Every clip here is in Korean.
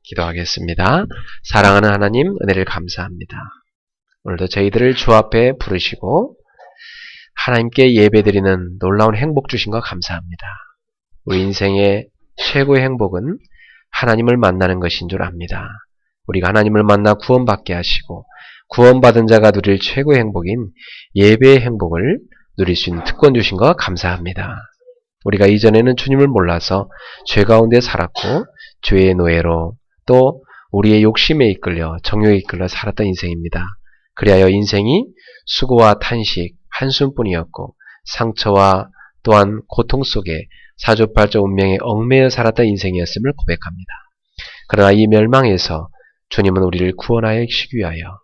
기도하겠습니다. 사랑하는 하나님, 은혜를 감사합니다. 오늘도 저희들을 주 앞에 부르시고 하나님께 예배드리는 놀라운 행복 주신 것 감사합니다. 우리 인생의 최고의 행복은 하나님을 만나는 것인 줄 압니다. 우리가 하나님을 만나 구원받게 하시고 구원받은 자가 누릴 최고의 행복인 예배의 행복을 누릴 수 있는 특권 주신 것 감사합니다. 우리가 이전에는 주님을 몰라서 죄 가운데 살았고 죄의 노예로 또 우리의 욕심에 이끌려 정욕에 이끌려 살았던 인생입니다. 그리하여 인생이 수고와 탄식, 한숨뿐이었고 상처와 또한 고통 속에 사주팔자 운명에 얽매여 살았던 인생이었음을 고백합니다. 그러나 이 멸망에서 주님은 우리를 구원하여 시기 위하여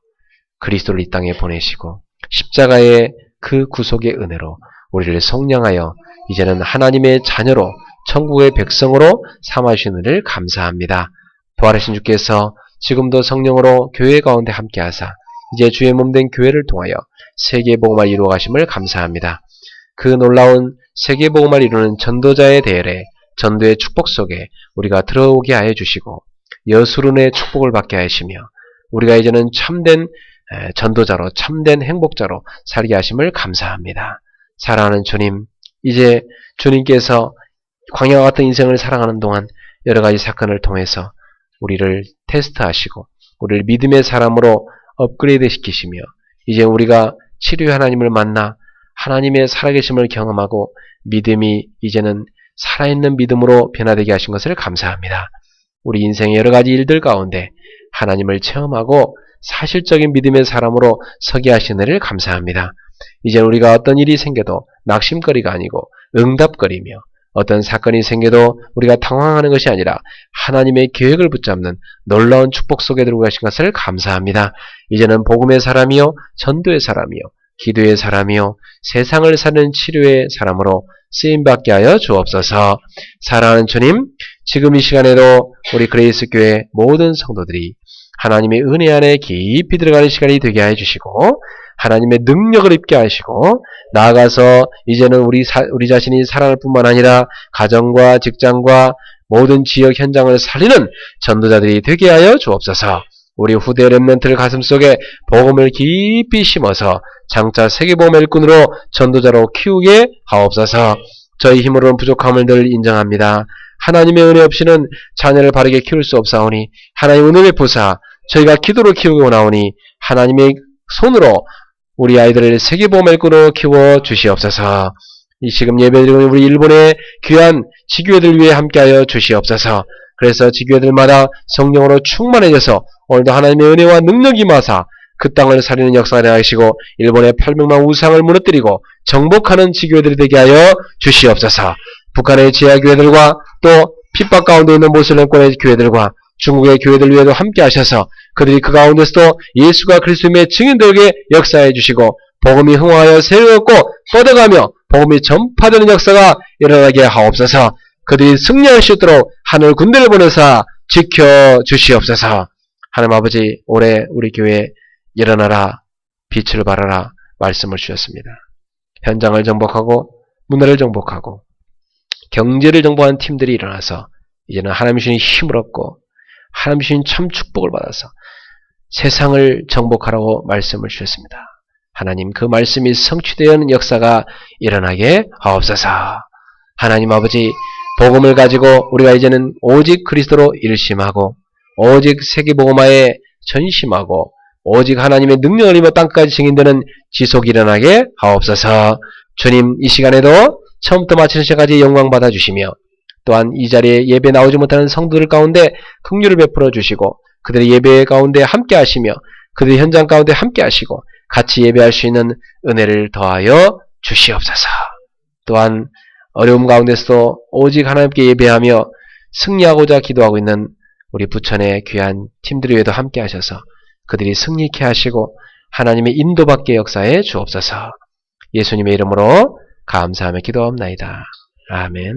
그리스도를 이 땅에 보내시고 십자가의 그 구속의 은혜로 우리를 성령하여 이제는 하나님의 자녀로 천국의 백성으로 삼아주신 은혜를 감사합니다. 부활하신 주께서 지금도 성령으로 교회 가운데 함께하사 이제 주의 몸된 교회를 통하여 세계복음을 이루어 가심을 감사합니다. 그 놀라운 세계복음을 이루는 전도자의 대열에 전도의 축복 속에 우리가 들어오게 하여 주시고 여수론의 축복을 받게 하시며 우리가 이제는 참된 전도자로 참된 행복자로 살게 하심을 감사합니다. 사랑하는 주님, 이제 주님께서 광야와 같은 인생을 살아가는 동안 여러 가지 사건을 통해서 우리를 테스트하시고 우리를 믿음의 사람으로 업그레이드 시키시며 이제 우리가 치료의 하나님을 만나 하나님의 살아계심을 경험하고 믿음이 이제는 살아있는 믿음으로 변화되게 하신 것을 감사합니다. 우리 인생의 여러 가지 일들 가운데 하나님을 체험하고 사실적인 믿음의 사람으로 서게 하신 은혜를 감사합니다. 이제 우리가 어떤 일이 생겨도 낙심거리가 아니고 응답거리며 어떤 사건이 생겨도 우리가 당황하는 것이 아니라 하나님의 계획을 붙잡는 놀라운 축복 속에 들어가신 것을 감사합니다. 이제는 복음의 사람이요 전도의 사람이요 기도의 사람이요 세상을 사는 치료의 사람으로 쓰임받게 하여 주옵소서. 사랑하는 주님, 지금 이 시간에도 우리 그레이스교회 모든 성도들이 하나님의 은혜 안에 깊이 들어가는 시간이 되게 하여 주시고 하나님의 능력을 입게 하시고 나아가서 이제는 우리 자신이 살아날 뿐만 아니라 가정과 직장과 모든 지역 현장을 살리는 전도자들이 되게 하여 주옵소서. 우리 후대 렘넌트를 가슴속에 복음을 깊이 심어서 장차 세계복음 일꾼으로 전도자로 키우게 하옵소서. 저희 힘으로는 부족함을 늘 인정합니다. 하나님의 은혜 없이는 자녀를 바르게 키울 수 없사오니 하나님의 은혜를 보사 저희가 기도로 키우고 나오니 하나님의 손으로 우리 아이들을 세계복음 일꾼으로 키워 주시옵소서. 이 지금 예배드리는 우리 일본의 귀한 지교회들 위해 함께하여 주시옵소서. 그래서 지교회들마다 성령으로 충만해져서 오늘도 하나님의 은혜와 능력이 임하사 그 땅을 살리는 역사가 되하시고 일본의 800만 우상을 무너뜨리고 정복하는 지교회들이 되게 하여 주시옵소서. 북한의 지하교회들과 또 핍박 가운데 있는 모슬렘권의 교회들과 중국의 교회들 위에도 함께 하셔서 그들이 그 가운데서도 예수가 그리스도의 증인들에게 역사해 주시고 복음이 흥황하여 세워졌고 뻗어가며 복음이 전파되는 역사가 일어나게 하옵소서. 그들이 승리할 수 있도록 하늘 군대를 보내사 지켜주시옵소서. 하나님 아버지, 올해 우리 교회 일어나라 빛을 발하라 말씀을 주셨습니다. 현장을 정복하고 문화를 정복하고 경제를 정복하는 팀들이 일어나서 이제는 하나님 주신 힘을 얻고 하나님 주신 참 축복을 받아서 세상을 정복하라고 말씀을 주셨습니다. 하나님 그 말씀이 성취되는 역사가 일어나게 하옵소서. 하나님 아버지, 복음을 가지고 우리가 이제는 오직 그리스도로 일심하고 오직 세계복음화에 전심하고 오직 하나님의 능력을 입어 땅까지 증인되는 지속이 일어나게 하옵소서. 주님, 이 시간에도 처음부터 마치는 시간까지 영광 받아주시며 또한 이 자리에 예배 나오지 못하는 성도들 가운데 긍휼을 베풀어 주시고 그들의 예배 가운데 함께 하시며 그들의 현장 가운데 함께 하시고 같이 예배할 수 있는 은혜를 더하여 주시옵소서. 또한 어려움 가운데서도 오직 하나님께 예배하며 승리하고자 기도하고 있는 우리 부천의 귀한 팀들 위에도 함께 하셔서 그들이 승리케 하시고 하나님의 인도받게 역사해 주옵소서. 예수님의 이름으로 감사하며 기도합나이다. 아멘.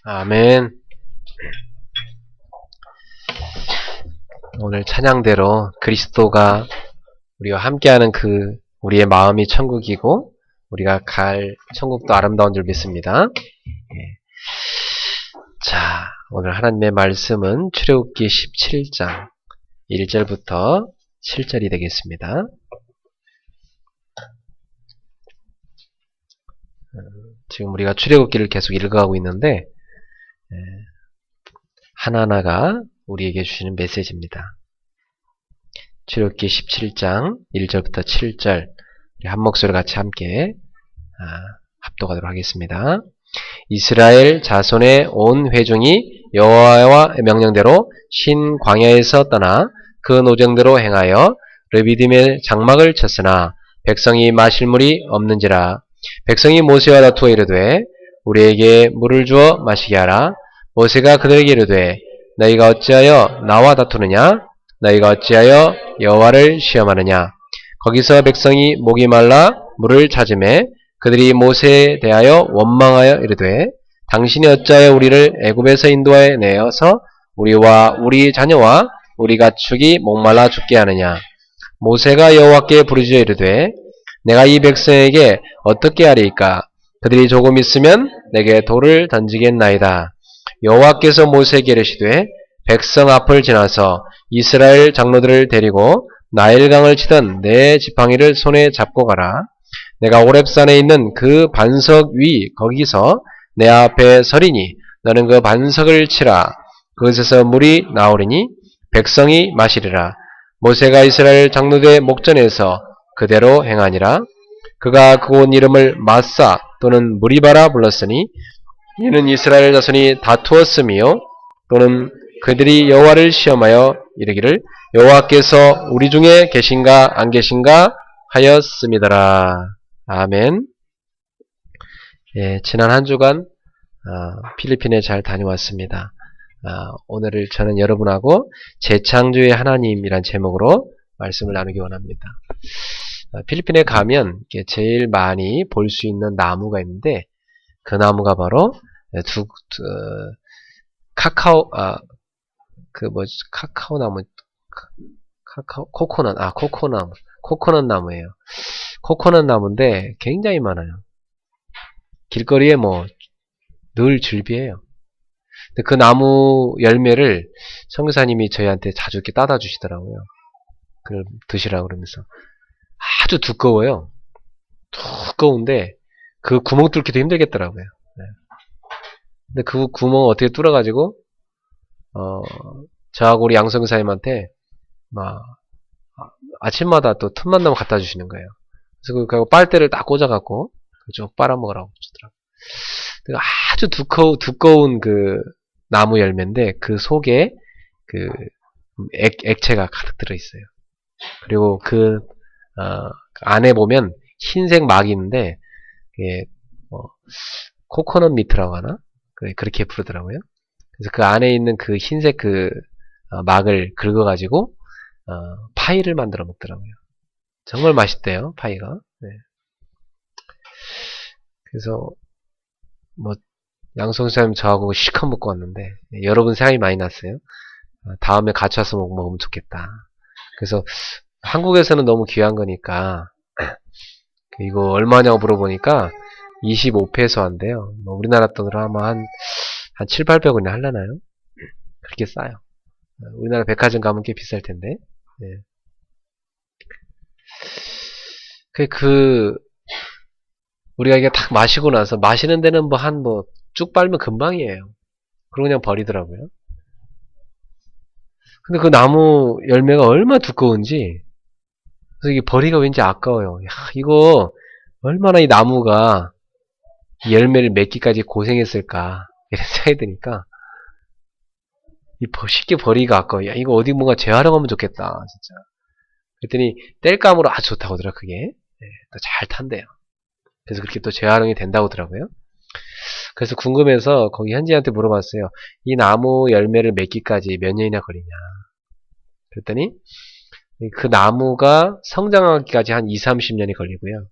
아멘. 오늘 찬양대로 그리스도가 우리와 함께하는 그 우리의 마음이 천국이고 우리가 갈 천국도 아름다운 줄 믿습니다. 자, 오늘 하나님의 말씀은 출애굽기 17장 1절부터 7절이 되겠습니다. 지금 우리가 출애굽기를 계속 읽어가고 있는데 하나하나가 우리에게 주시는 메시지입니다. 출애굽기 17장 1절부터 7절 우리 한 목소리 같이 함께 합독하도록 하겠습니다. 이스라엘 자손의 온 회중이 여호와의 명령대로 신 광야에서 떠나 그 노정대로 행하여 르비딤의 장막을 쳤으나 백성이 마실 물이 없는지라. 백성이 모세와 다투어 이르되 우리에게 물을 주어 마시게 하라. 모세가 그들에게 이르되 너희가 어찌하여 나와 다투느냐? 너희가 어찌하여 여호와를 시험하느냐? 거기서 백성이 목이 말라 물을 찾으매 그들이 모세에 대하여 원망하여 이르되 당신이 어찌하여 우리를 애굽에서 인도하여 내어서 우리와 우리 자녀와 우리 가축이 목말라 죽게 하느냐? 모세가 여호와께 부르짖어 이르되 내가 이 백성에게 어떻게 하리이까? 그들이 조금 있으면 내게 돌을 던지겠나이다. 여호와께서 모세에게 이르시되 백성 앞을 지나서 이스라엘 장로들을 데리고 나일강을 치던 내 지팡이를 손에 잡고 가라. 내가 오렙산에 있는 그 반석 위 거기서 내 앞에 서리니 너는 그 반석을 치라. 그것에서 물이 나오리니 백성이 마시리라. 모세가 이스라엘 장로들의 목전에서 그대로 행하니라. 그가 그곳 이름을 마사 또는 무리바라 불렀으니 이는 이스라엘 자손이 다투었으며 또는 그들이 여호와를 시험하여 이르기를 여호와께서 우리 중에 계신가 안 계신가 하였음이더라. 아멘. 예, 지난 한 주간 필리핀에 잘 다녀왔습니다. 오늘을 저는 여러분하고 재창조의 하나님이란 제목으로 말씀을 나누기 원합니다. 필리핀에 가면 제일 많이 볼 수 있는 나무가 있는데 그 나무가 바로 코코넛 나무예요. 코코넛 나무인데 굉장히 많아요. 길거리에 늘 즐비해요. 근데 그 나무 열매를 선교사님이 저희한테 자주 이렇게 따다 주시더라고요. 그걸 드시라고 그러면서. 아주 두꺼워요. 두꺼운데 그 구멍 뚫기도 힘들겠더라고요. 네. 근데 그 구멍을 어떻게 뚫어가지고 저하고 우리 양성사님한테 아침마다 또 틈만 나면 갖다 주시는 거예요. 그래서 그 빨대를 딱 꽂아갖고 쭉 빨아먹으라고 주더라고요. 아주 두꺼운 그 나무 열매인데 그 속에 그 액체가 가득 들어있어요. 그리고 안에 보면 흰색 막이 있는데, 이게, 코코넛 미트라고 하나? 그렇게 부르더라고요. 그래서 그 안에 있는 그 흰색 막을 긁어가지고, 파이를 만들어 먹더라고요. 정말 맛있대요, 파이가. 네. 그래서, 양성사님 저하고 실컷 먹고 왔는데, 여러분 생각이 많이 났어요. 다음에 같이 와서 먹으면 좋겠다. 그래서, 한국에서는 너무 귀한 거니까, 이거 얼마냐고 물어보니까, 25페소 한대요. 우리나라 돈으로 아마 한 7, 800원이나 하려나요? 그렇게 싸요. 우리나라 백화점 가면 꽤 비쌀 텐데. 네. 우리가 이게 딱 마시고 나서, 마시는 데는 쭉 빨면 금방이에요. 그러고 그냥 버리더라고요. 근데 그 나무 열매가 얼마나 두꺼운지, 그래서 이게 버리기가 왠지 아까워요. 야, 이거, 얼마나 이 나무가 이 열매를 맺기까지 고생했을까. 이런 생각이 드니까, 쉽게 버리기가 아까워. 야, 이거 어디 뭔가 재활용하면 좋겠다, 진짜. 그랬더니, 땔감으로 아주 좋다고 하더라, 그게. 네, 또 잘 탄대요. 그래서 그렇게 또 재활용이 된다고 하더라고요. 그래서 궁금해서 거기 현지한테 물어봤어요. 이 나무 열매를 맺기까지 몇 년이나 걸리냐. 그랬더니 그 나무가 성장하기까지 한 2, 30년이 걸리고요.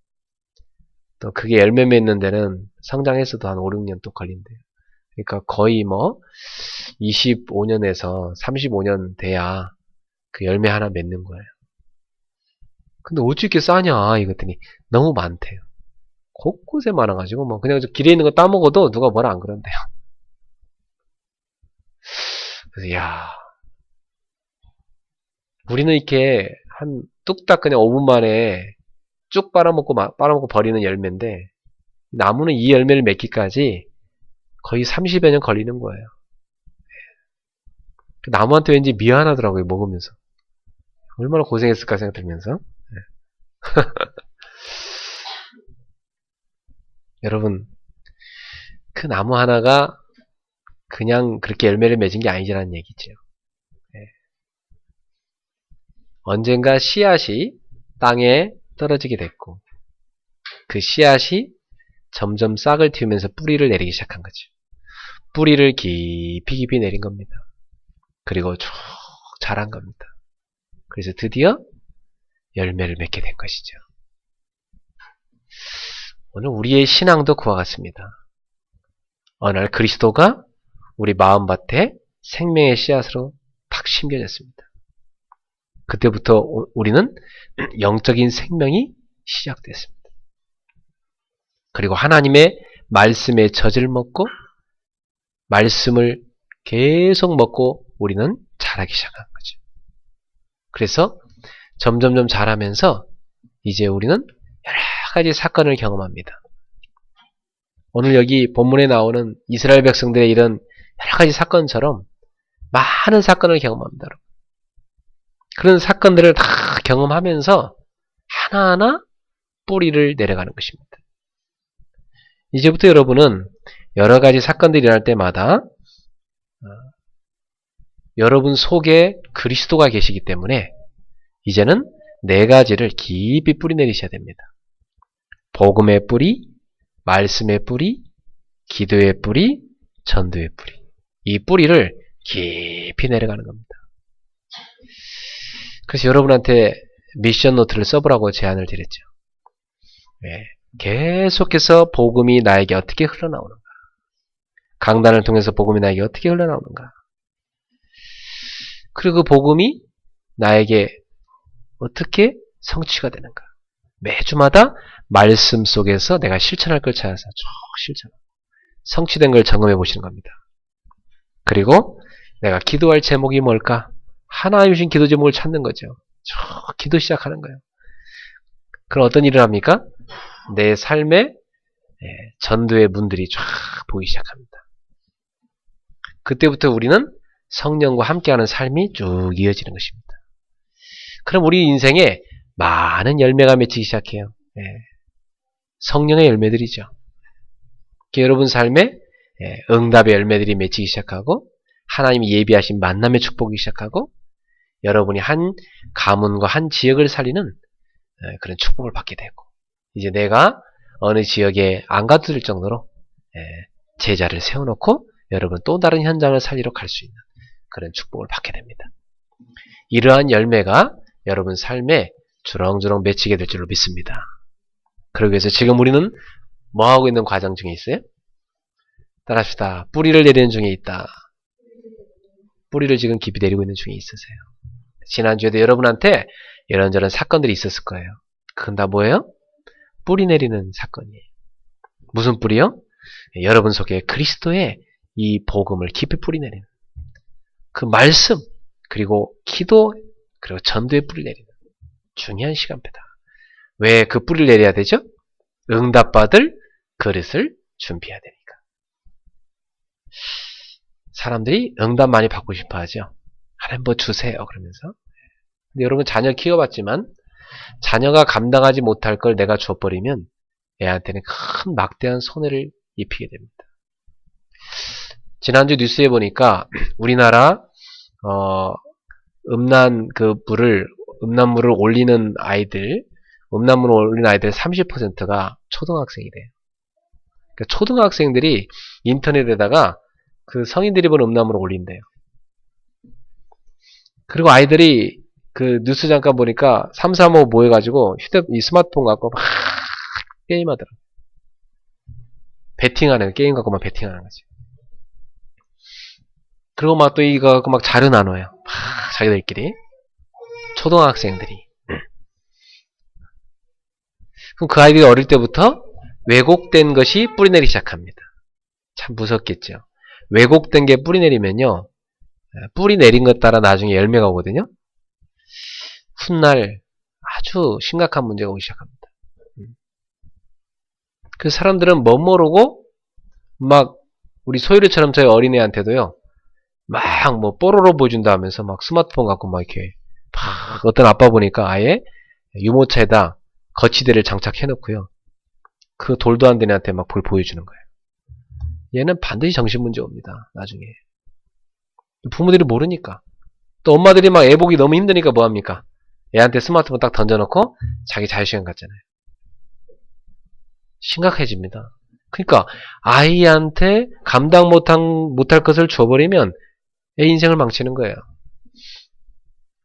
또 그게 열매 맺는 데는 성장해서도 한 5, 6년 또 걸린대요. 그러니까 거의 25년에서 35년 돼야 그 열매 하나 맺는 거예요. 근데 어찌 이렇게 싸냐 이랬더니 너무 많대요. 곳곳에 많아가지고 그냥 길에 있는 거 따먹어도 누가 뭐라 안 그런대요. 그래서 야, 우리는 이렇게 한 뚝딱 그냥 5분 만에 쭉 빨아먹고 버리는 열매인데, 나무는 이 열매를 맺기까지 거의 30여 년 걸리는 거예요. 나무한테 왠지 미안하더라고요, 먹으면서. 얼마나 고생했을까 생각 들면서. 여러분, 그 나무 하나가 그냥 그렇게 열매를 맺은 게 아니라는 얘기죠. 언젠가 씨앗이 땅에 떨어지게 됐고, 그 씨앗이 점점 싹을 틔우면서 뿌리를 내리기 시작한 거죠. 뿌리를 깊이 내린 겁니다. 그리고 쭉 자란 겁니다. 그래서 드디어 열매를 맺게 된 것이죠. 오늘 우리의 신앙도 그와 같습니다. 어느 날 그리스도가 우리 마음밭에 생명의 씨앗으로 탁 심겨졌습니다. 그때부터 우리는 영적인 생명이 시작됐습니다. 그리고 하나님의 말씀의 젖을 먹고 말씀을 계속 먹고 우리는 자라기 시작한 거죠. 그래서 점점점 자라면서 이제 우리는 여러 가지 사건을 경험합니다. 오늘 여기 본문에 나오는 이스라엘 백성들의 이런 여러 가지 사건처럼 많은 사건을 경험합니다. 그런 사건들을 다 경험하면서 하나하나 뿌리를 내려가는 것입니다. 이제부터 여러분은 여러 가지 사건들이 일어날 때마다 여러분 속에 그리스도가 계시기 때문에 이제는 네 가지를 깊이 뿌리 내리셔야 됩니다. 복음의 뿌리, 말씀의 뿌리, 기도의 뿌리, 전도의 뿌리. 이 뿌리를 깊이 내려가는 겁니다. 그래서 여러분한테 미션 노트를 써보라고 제안을 드렸죠. 네. 계속해서 복음이 나에게 어떻게 흘러나오는가? 강단을 통해서 복음이 나에게 어떻게 흘러나오는가? 그리고 그 복음이 나에게 어떻게 성취가 되는가? 매주마다 말씀 속에서 내가 실천할 걸 찾아서 쭉 실천하고 성취된 걸 점검해 보시는 겁니다. 그리고 내가 기도할 제목이 뭘까? 하나님 주신 기도 제목을 찾는 거죠. 쭉 기도 시작하는 거예요. 그럼 어떤 일을 합니까? 내 삶에 전도의 문들이 쫙 보이기 시작합니다. 그때부터 우리는 성령과 함께하는 삶이 쭉 이어지는 것입니다. 그럼 우리 인생에 많은 열매가 맺히기 시작해요. 성령의 열매들이죠. 여러분 삶에 응답의 열매들이 맺히기 시작하고 하나님이 예비하신 만남의 축복이 시작하고 여러분이 한 가문과 한 지역을 살리는 그런 축복을 받게 되고, 이제 내가 어느 지역에 안 가도 될 정도로 제자를 세워놓고 여러분 또 다른 현장을 살리러 갈 수 있는 그런 축복을 받게 됩니다. 이러한 열매가 여러분 삶에 주렁주렁 맺히게 될 줄로 믿습니다. 그러기 위해서 지금 우리는 뭐 하고 있는 과정 중에 있어요? 따라합시다. 뿌리를 내리는 중에 있다. 뿌리를 지금 깊이 내리고 있는 중에 있으세요. 지난주에도 여러분한테 이런저런 사건들이 있었을 거예요. 그건 다 뭐예요? 뿌리 내리는 사건이에요. 무슨 뿌리요? 여러분 속에 그리스도의 이 복음을 깊이 뿌리 내리는 그 말씀, 그리고 기도, 그리고 전도의 뿌리 내리는 중요한 시간표다. 왜 그 뿌리를 내려야 되죠? 응답받을 그릇을 준비해야 되니까. 사람들이 응답 많이 받고 싶어 하죠. 하나님 뭐 주세요 그러면서. 근데 여러분 자녀 키워봤지만 자녀가 감당하지 못할 걸 내가 줘버리면 애한테는 큰 막대한 손해를 입히게 됩니다. 지난주 뉴스에 보니까 우리나라 음란물을 올리는 아이들, 음란물을 올리는 아이들 30%가 초등학생이래요. 그러니까 초등학생들이 인터넷에다가 그 성인들이 본 음란물을 올린대요. 그리고 아이들이 그 뉴스 잠깐 보니까 3, 4, 5 모여가지고 이 스마트폰 갖고 막 게임하더라고요. 베팅하는, 게임 갖고 막 베팅하는 거지. 그리고 막 또 이거 갖고 막 자료 나눠요. 자기들끼리. 초등학생들이. 그럼 그 아이들이 어릴 때부터 왜곡된 것이 뿌리내리기 시작합니다. 참 무섭겠죠. 왜곡된 게 뿌리내리면요. 뿌리 내린 것 따라 나중에 열매가 오거든요. 훗날 아주 심각한 문제가 오기 시작합니다. 그 사람들은 뭐 모르고 막 우리 소율이처럼 저희 어린애한테도요. 막 뭐 뽀로로 보여준다 하면서 막 스마트폰 갖고 막 이렇게 막 어떤 아빠 보니까 아예 유모차에다 거치대를 장착해 놓고요. 그 돌도 안 되는 애한테 막 볼 보여주는 거예요. 얘는 반드시 정신문제 옵니다. 나중에. 부모들이 모르니까. 또 엄마들이 막 애 보기 너무 힘드니까 뭐합니까? 애한테 스마트폰 딱 던져놓고 자기 자유시간 갖잖아요. 심각해집니다. 그러니까 아이한테 감당 못할 것을 줘버리면 애 인생을 망치는 거예요.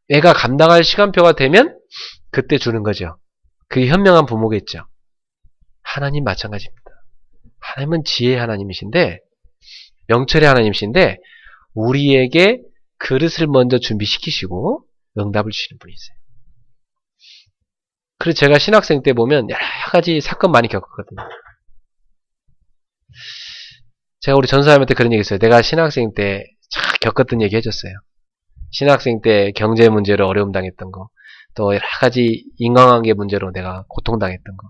애가 감당할 시간표가 되면 그때 주는 거죠. 그게 현명한 부모겠죠. 하나님 마찬가지입니다. 하나님은 지혜의 하나님이신데, 명철의 하나님이신데 우리에게 그릇을 먼저 준비시키시고 응답을 주시는 분이세요. 그래서 제가 신학생 때 보면 여러 가지 사건 많이 겪었거든요. 제가 우리 전사님한테 그런 얘기 했어요. 내가 신학생 때 겪었던 얘기 해줬어요. 신학생 때 경제 문제로 어려움 당했던 거, 또 여러 가지 인간관계 문제로 내가 고통당했던 거,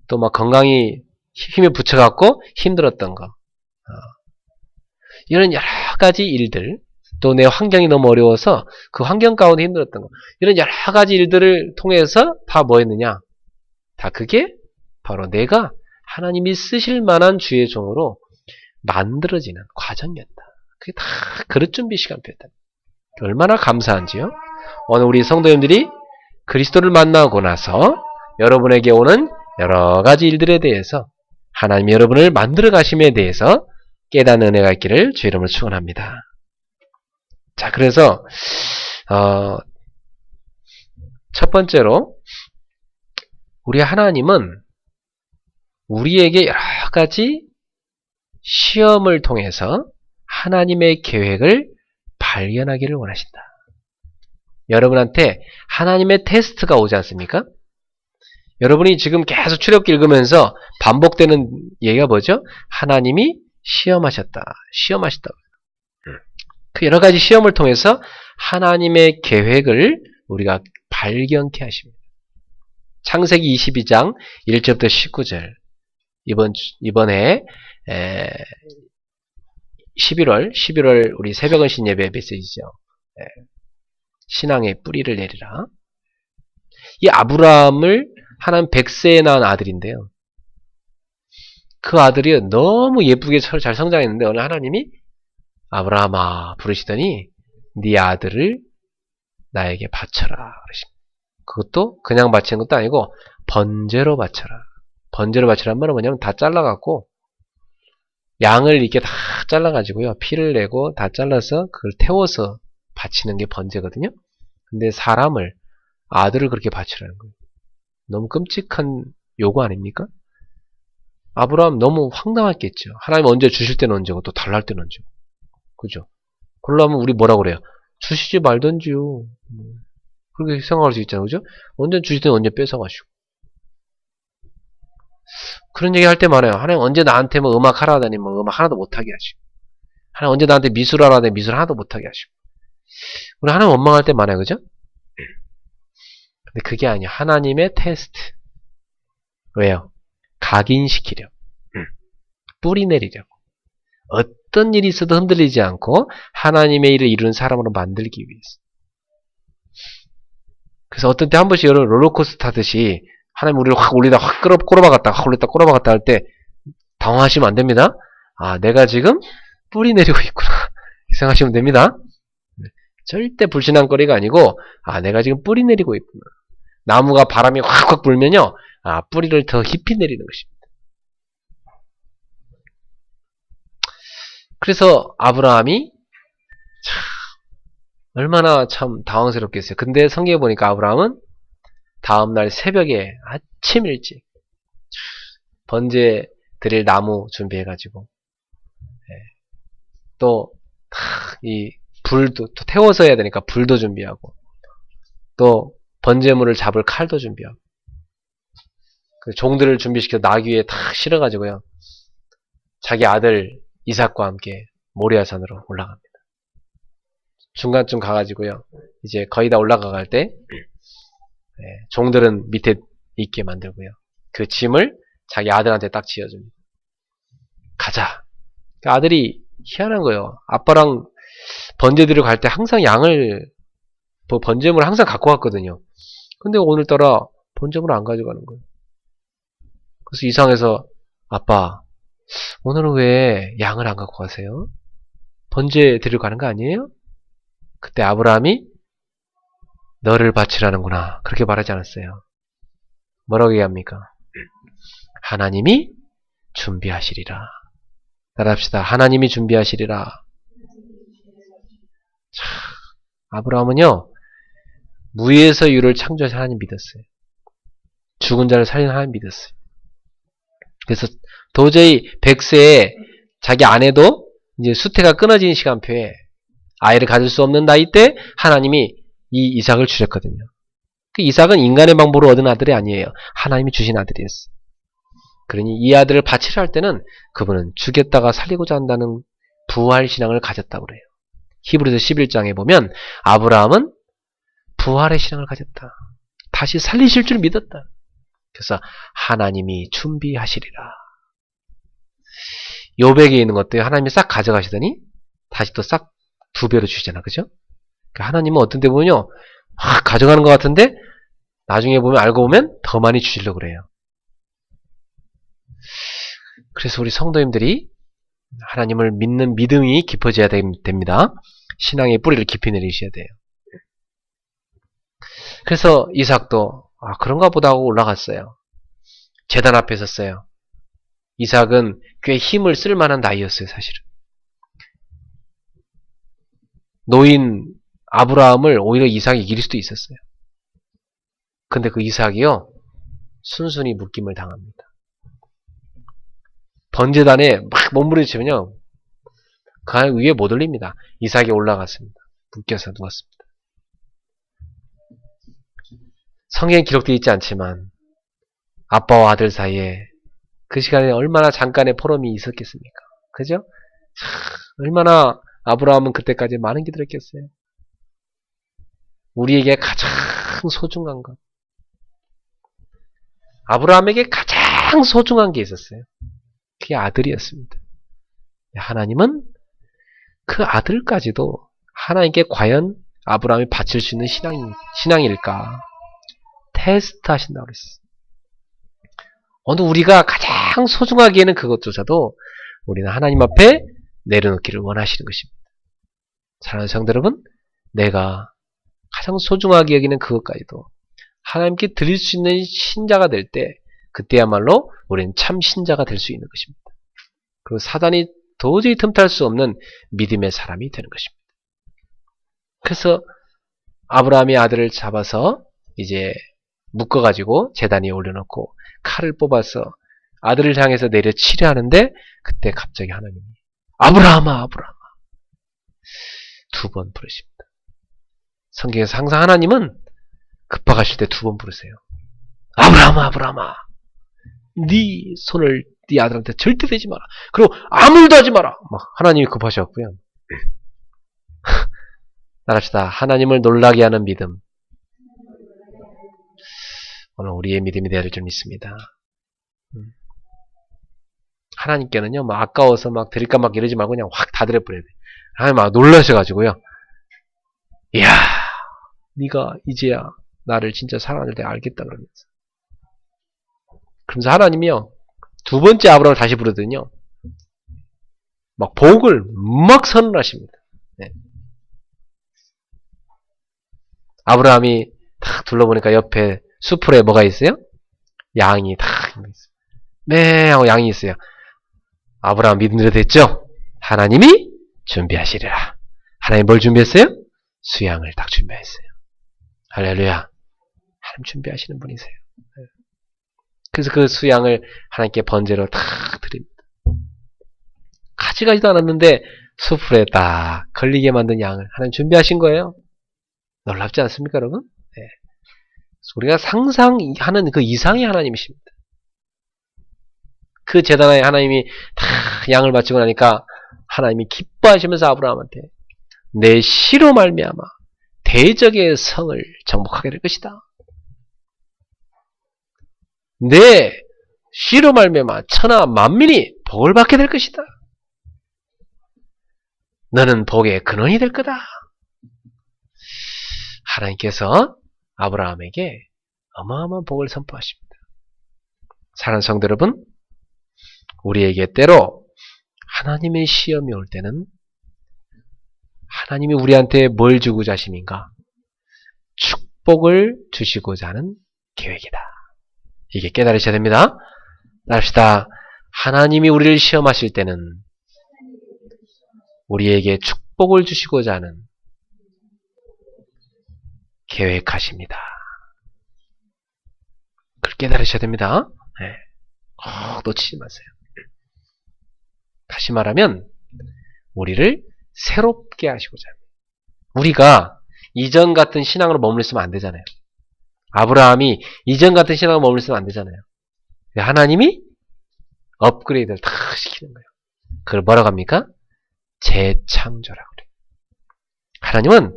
또 막 건강이 힘에 붙여갖고 힘들었던 거, 이런 여러 가지 일들, 또 내 환경이 너무 어려워서 그 환경 가운데 힘들었던 거, 이런 여러 가지 일들을 통해서 다 뭐였느냐? 다 그게 바로 내가 하나님이 쓰실 만한 주의 종으로 만들어지는 과정이었다. 그게 다 그릇 준비 시간표였다. 얼마나 감사한지요? 오늘 우리 성도님들이 그리스도를 만나고 나서 여러분에게 오는 여러 가지 일들에 대해서 하나님이 여러분을 만들어 가심에 대해서 깨닫는 은혜가 있기를 주의 이름으로 축원합니다. 자, 그래서 첫 번째로 우리 하나님은 우리에게 여러 가지 시험을 통해서 하나님의 계획을 발견하기를 원하신다. 여러분한테 하나님의 테스트가 오지 않습니까? 여러분이 지금 계속 출애굽기 읽으면서 반복되는 얘기가 뭐죠? 하나님이 시험하셨다. 그 여러 가지 시험을 통해서 하나님의 계획을 우리가 발견케 하십니다. 창세기 22장 1절부터 19절. 이번에 11월 우리 새벽은신 예배 메시지죠. 신앙의 뿌리를 내리라. 이 아브라함을 하나님 100세에 낳은 아들인데요. 그 아들이 너무 예쁘게 잘 성장했는데 어느 하나님이 아브라함아 부르시더니 네 아들을 나에게 바쳐라. 그러십니다. 그것도 그냥 바치는 것도 아니고 번제로 바쳐라. 번제로 바치란 말은 뭐냐면 다 잘라갖고 양을 이렇게 다 잘라가지고요. 피를 내고 다 잘라서 그걸 태워서 바치는 게 번제거든요. 근데 사람을, 아들을 그렇게 바치라는 거예요. 너무 끔찍한 요구 아닙니까? 아브라함 너무 황당했겠죠. 하나님 언제 주실 때는 언제고 또 달랄 때는 언제고. 그죠? 그러려면 우리 뭐라고 그래요? 주시지 말던지요. 그렇게 생각할 수 있잖아요. 그죠? 언제 주실 때는 언제 뺏어가시고. 그런 얘기 할 때 많아요. 하나님 언제 나한테 뭐 음악 하라 하다니 뭐 음악 하나도 못하게 하시고. 하나님 언제 나한테 미술 하라 하다니 미술 하나도 못하게 하시고. 우리 하나님 원망할 때 많아요. 그죠? 근데 그게 아니야. 하나님의 테스트. 왜요? 각인시키려고. 뿌리 내리려고. 어떤 일이 있어도 흔들리지 않고 하나님의 일을 이루는 사람으로 만들기 위해서. 그래서 어떤 때 한 번씩 여러분 롤러코스터 타듯이 하나님 우리를 확 올리다 확 꼬라박았다 확 올리다 꼬라박았다 할 때 당황하시면 안 됩니다. 아, 내가 지금 뿌리 내리고 있구나. 생각하시면 됩니다. 절대 불신앙거리가 아니고 아, 내가 지금 뿌리 내리고 있구나. 나무가 바람이 확확 불면요. 아, 뿌리를 더 깊이 내리는 것입니다. 그래서 아브라함이 참 얼마나 참 당황스럽겠어요. 근데 성경에 보니까 아브라함은 다음날 새벽에 아침 일찍 번제 드릴 나무 준비해가지고 또 이 불도 또 태워서 해야 되니까 불도 준비하고 또 번제물을 잡을 칼도 준비하고 그 종들을 준비시켜 나귀에 탁 실어가지고요. 자기 아들 이삭과 함께 모리아산으로 올라갑니다. 중간쯤 가가지고요. 이제 거의 다 올라가갈 때 종들은 밑에 있게 만들고요. 그 짐을 자기 아들한테 딱 지어줍니다. 가자. 그 아들이 희한한 거예요. 아빠랑 번제들을 갈 때 항상 양을 번제물을 항상 갖고 갔거든요. 근데 오늘따라 번제물을 안 가져가는 거예요. 그래서 이상해서 아빠 오늘은 왜 양을 안 갖고 가세요? 번제 드리러 가는 거 아니에요? 그때 아브라함이 너를 바치라는구나 그렇게 말하지 않았어요. 뭐라고 얘기합니까? 하나님이 준비하시리라. 따라합시다. 하나님이 준비하시리라. 참, 아브라함은요 무에서 유를 창조하신 하나님 믿었어요. 죽은 자를 살리는 하나님 믿었어요. 그래서 도저히 100세에 자기 아내도 이제 수태가 끊어지는 시간표에 아이를 가질 수 없는 나이 때 하나님이 이 이삭을 주셨거든요. 그 이삭은 인간의 방법으로 얻은 아들이 아니에요. 하나님이 주신 아들이었어요. 그러니 이 아들을 바치려 할 때는 그분은 죽였다가 살리고자 한다는 부활 신앙을 가졌다고 그래요. 히브리서 11장에 보면 아브라함은 부활의 신앙을 가졌다. 다시 살리실 줄 믿었다. 그래서 하나님이 준비하시리라. 요백에 있는 것들 하나님이 싹 가져가시더니 다시 또 싹 2배로 주시잖아. 그죠? 그러니까 하나님은 어떤 때 보면요. 가져가는 것 같은데 나중에 보면 알고 보면 더 많이 주시려고 그래요. 그래서 우리 성도님들이 하나님을 믿는 믿음이 깊어져야 됩니다. 신앙의 뿌리를 깊이 내리셔야 돼요. 그래서 이삭도 그런가 보다 하고 올라갔어요. 제단 앞에 섰어요. 이삭은 꽤 힘을 쓸 만한 나이였어요. 사실은. 노인 아브라함을 오히려 이삭이 이길 수도 있었어요. 근데 그 이삭이요. 순순히 묶임을 당합니다. 번제단에 막 몸부림치면요. 그 위에 못 올립니다. 이삭이 올라갔습니다. 묶여서 누웠습니다. 성경에 기록되어 있지 않지만 아빠와 아들 사이에 그 시간에 얼마나 잠깐의 포럼이 있었겠습니까? 그죠? 얼마나 아브라함은 그때까지 많은 기도를 했겠어요. 우리에게 가장 소중한 것. 아브라함에게 가장 소중한 게 있었어요. 그게 아들이었습니다. 하나님은 그 아들까지도 하나님께 과연 아브라함이 바칠 수 있는 신앙일까? 테스트 하신다고 그랬어요. 어느 우리가 가장 소중하기에는 그것조차도 우리는 하나님 앞에 내려놓기를 원하시는 것입니다. 사랑하는 성도 여러분, 내가 가장 소중하게 여기는 그것까지도 하나님께 드릴 수 있는 신자가 될 때 그때야말로 우리는 참 신자가 될 수 있는 것입니다. 그리고 사단이 도저히 틈탈 수 없는 믿음의 사람이 되는 것입니다. 그래서 아브라함이 아들을 잡아서 이제 묶어가지고 제단 위에 올려놓고 칼을 뽑아서 아들을 향해서 내려치려 하는데 그때 갑자기 하나님이 아브라함아 아브라함아 두 번 부르십니다. 성경에서 항상 하나님은 급박하실 때 두 번 부르세요. 아브라함아 아브라함아 네 손을 네 아들한테 절대 대지 마라. 그리고 아무 일도 하지 마라. 막 하나님이 급하셨고요. 나갑시다. 하나님을 놀라게 하는 믿음. 오늘 우리의 믿음이 되어야 될 줄 믿습니다. 하나님께는요, 막 아까워서 막 드릴까 막 이러지 말고 그냥 확 다 드려버려야 돼. 하나님 막 놀라셔가지고요. 이야, 네가 이제야 나를 진짜 사랑할 때 알겠다 그러면서. 그러면서 하나님이요, 두 번째 아브라함을 다시 부르더니요, 막 복을 막 선언하십니다. 네. 아브라함이 탁 둘러보니까 옆에 수풀에 뭐가 있어요? 양이 탁 있어요. 네 하고 양이 있어요. 아브라함 믿음대로 됐죠? 하나님이 준비하시리라. 하나님 뭘 준비했어요? 수양을 딱 준비했어요. 할렐루야. 하나님 준비하시는 분이세요. 그래서 그 수양을 하나님께 번제로 탁 드립니다. 가지가지도 않았는데 수풀에 딱 걸리게 만든 양을 하나님 준비하신 거예요. 놀랍지 않습니까, 여러분? 네. 우리가 상상하는 그 이상의 하나님이십니다. 그 제단에 하나님이 다 양을 바치고 나니까 하나님이 기뻐하시면서 아브라함한테 내 씨로 말미암아 대적의 성을 정복하게 될 것이다. 내 씨로 말미암아 천하 만민이 복을 받게 될 것이다. 너는 복의 근원이 될 거다. 하나님께서 아브라함에게 어마어마한 복을 선포하십니다. 사랑하는 성도 여러분, 우리에게 때로 하나님의 시험이 올 때는 하나님이 우리한테 뭘 주고자 하심인가? 축복을 주시고자 하는 계획이다. 이게 깨달으셔야 됩니다. 따릅시다. 하나님이 우리를 시험하실 때는 우리에게 축복을 주시고자 하는 계획하십니다. 그걸 깨달으셔야 됩니다. 네. 놓치지 마세요. 다시 말하면 우리를 새롭게 하시고자 합니다. 우리가 이전 같은 신앙으로 머물러 있으면 안 되잖아요. 아브라함이 이전 같은 신앙으로 머물러 있으면 안 되잖아요. 하나님이 업그레이드를 다 시키는 거예요. 그걸 뭐라고 합니까? 재창조라고 그래요. 하나님은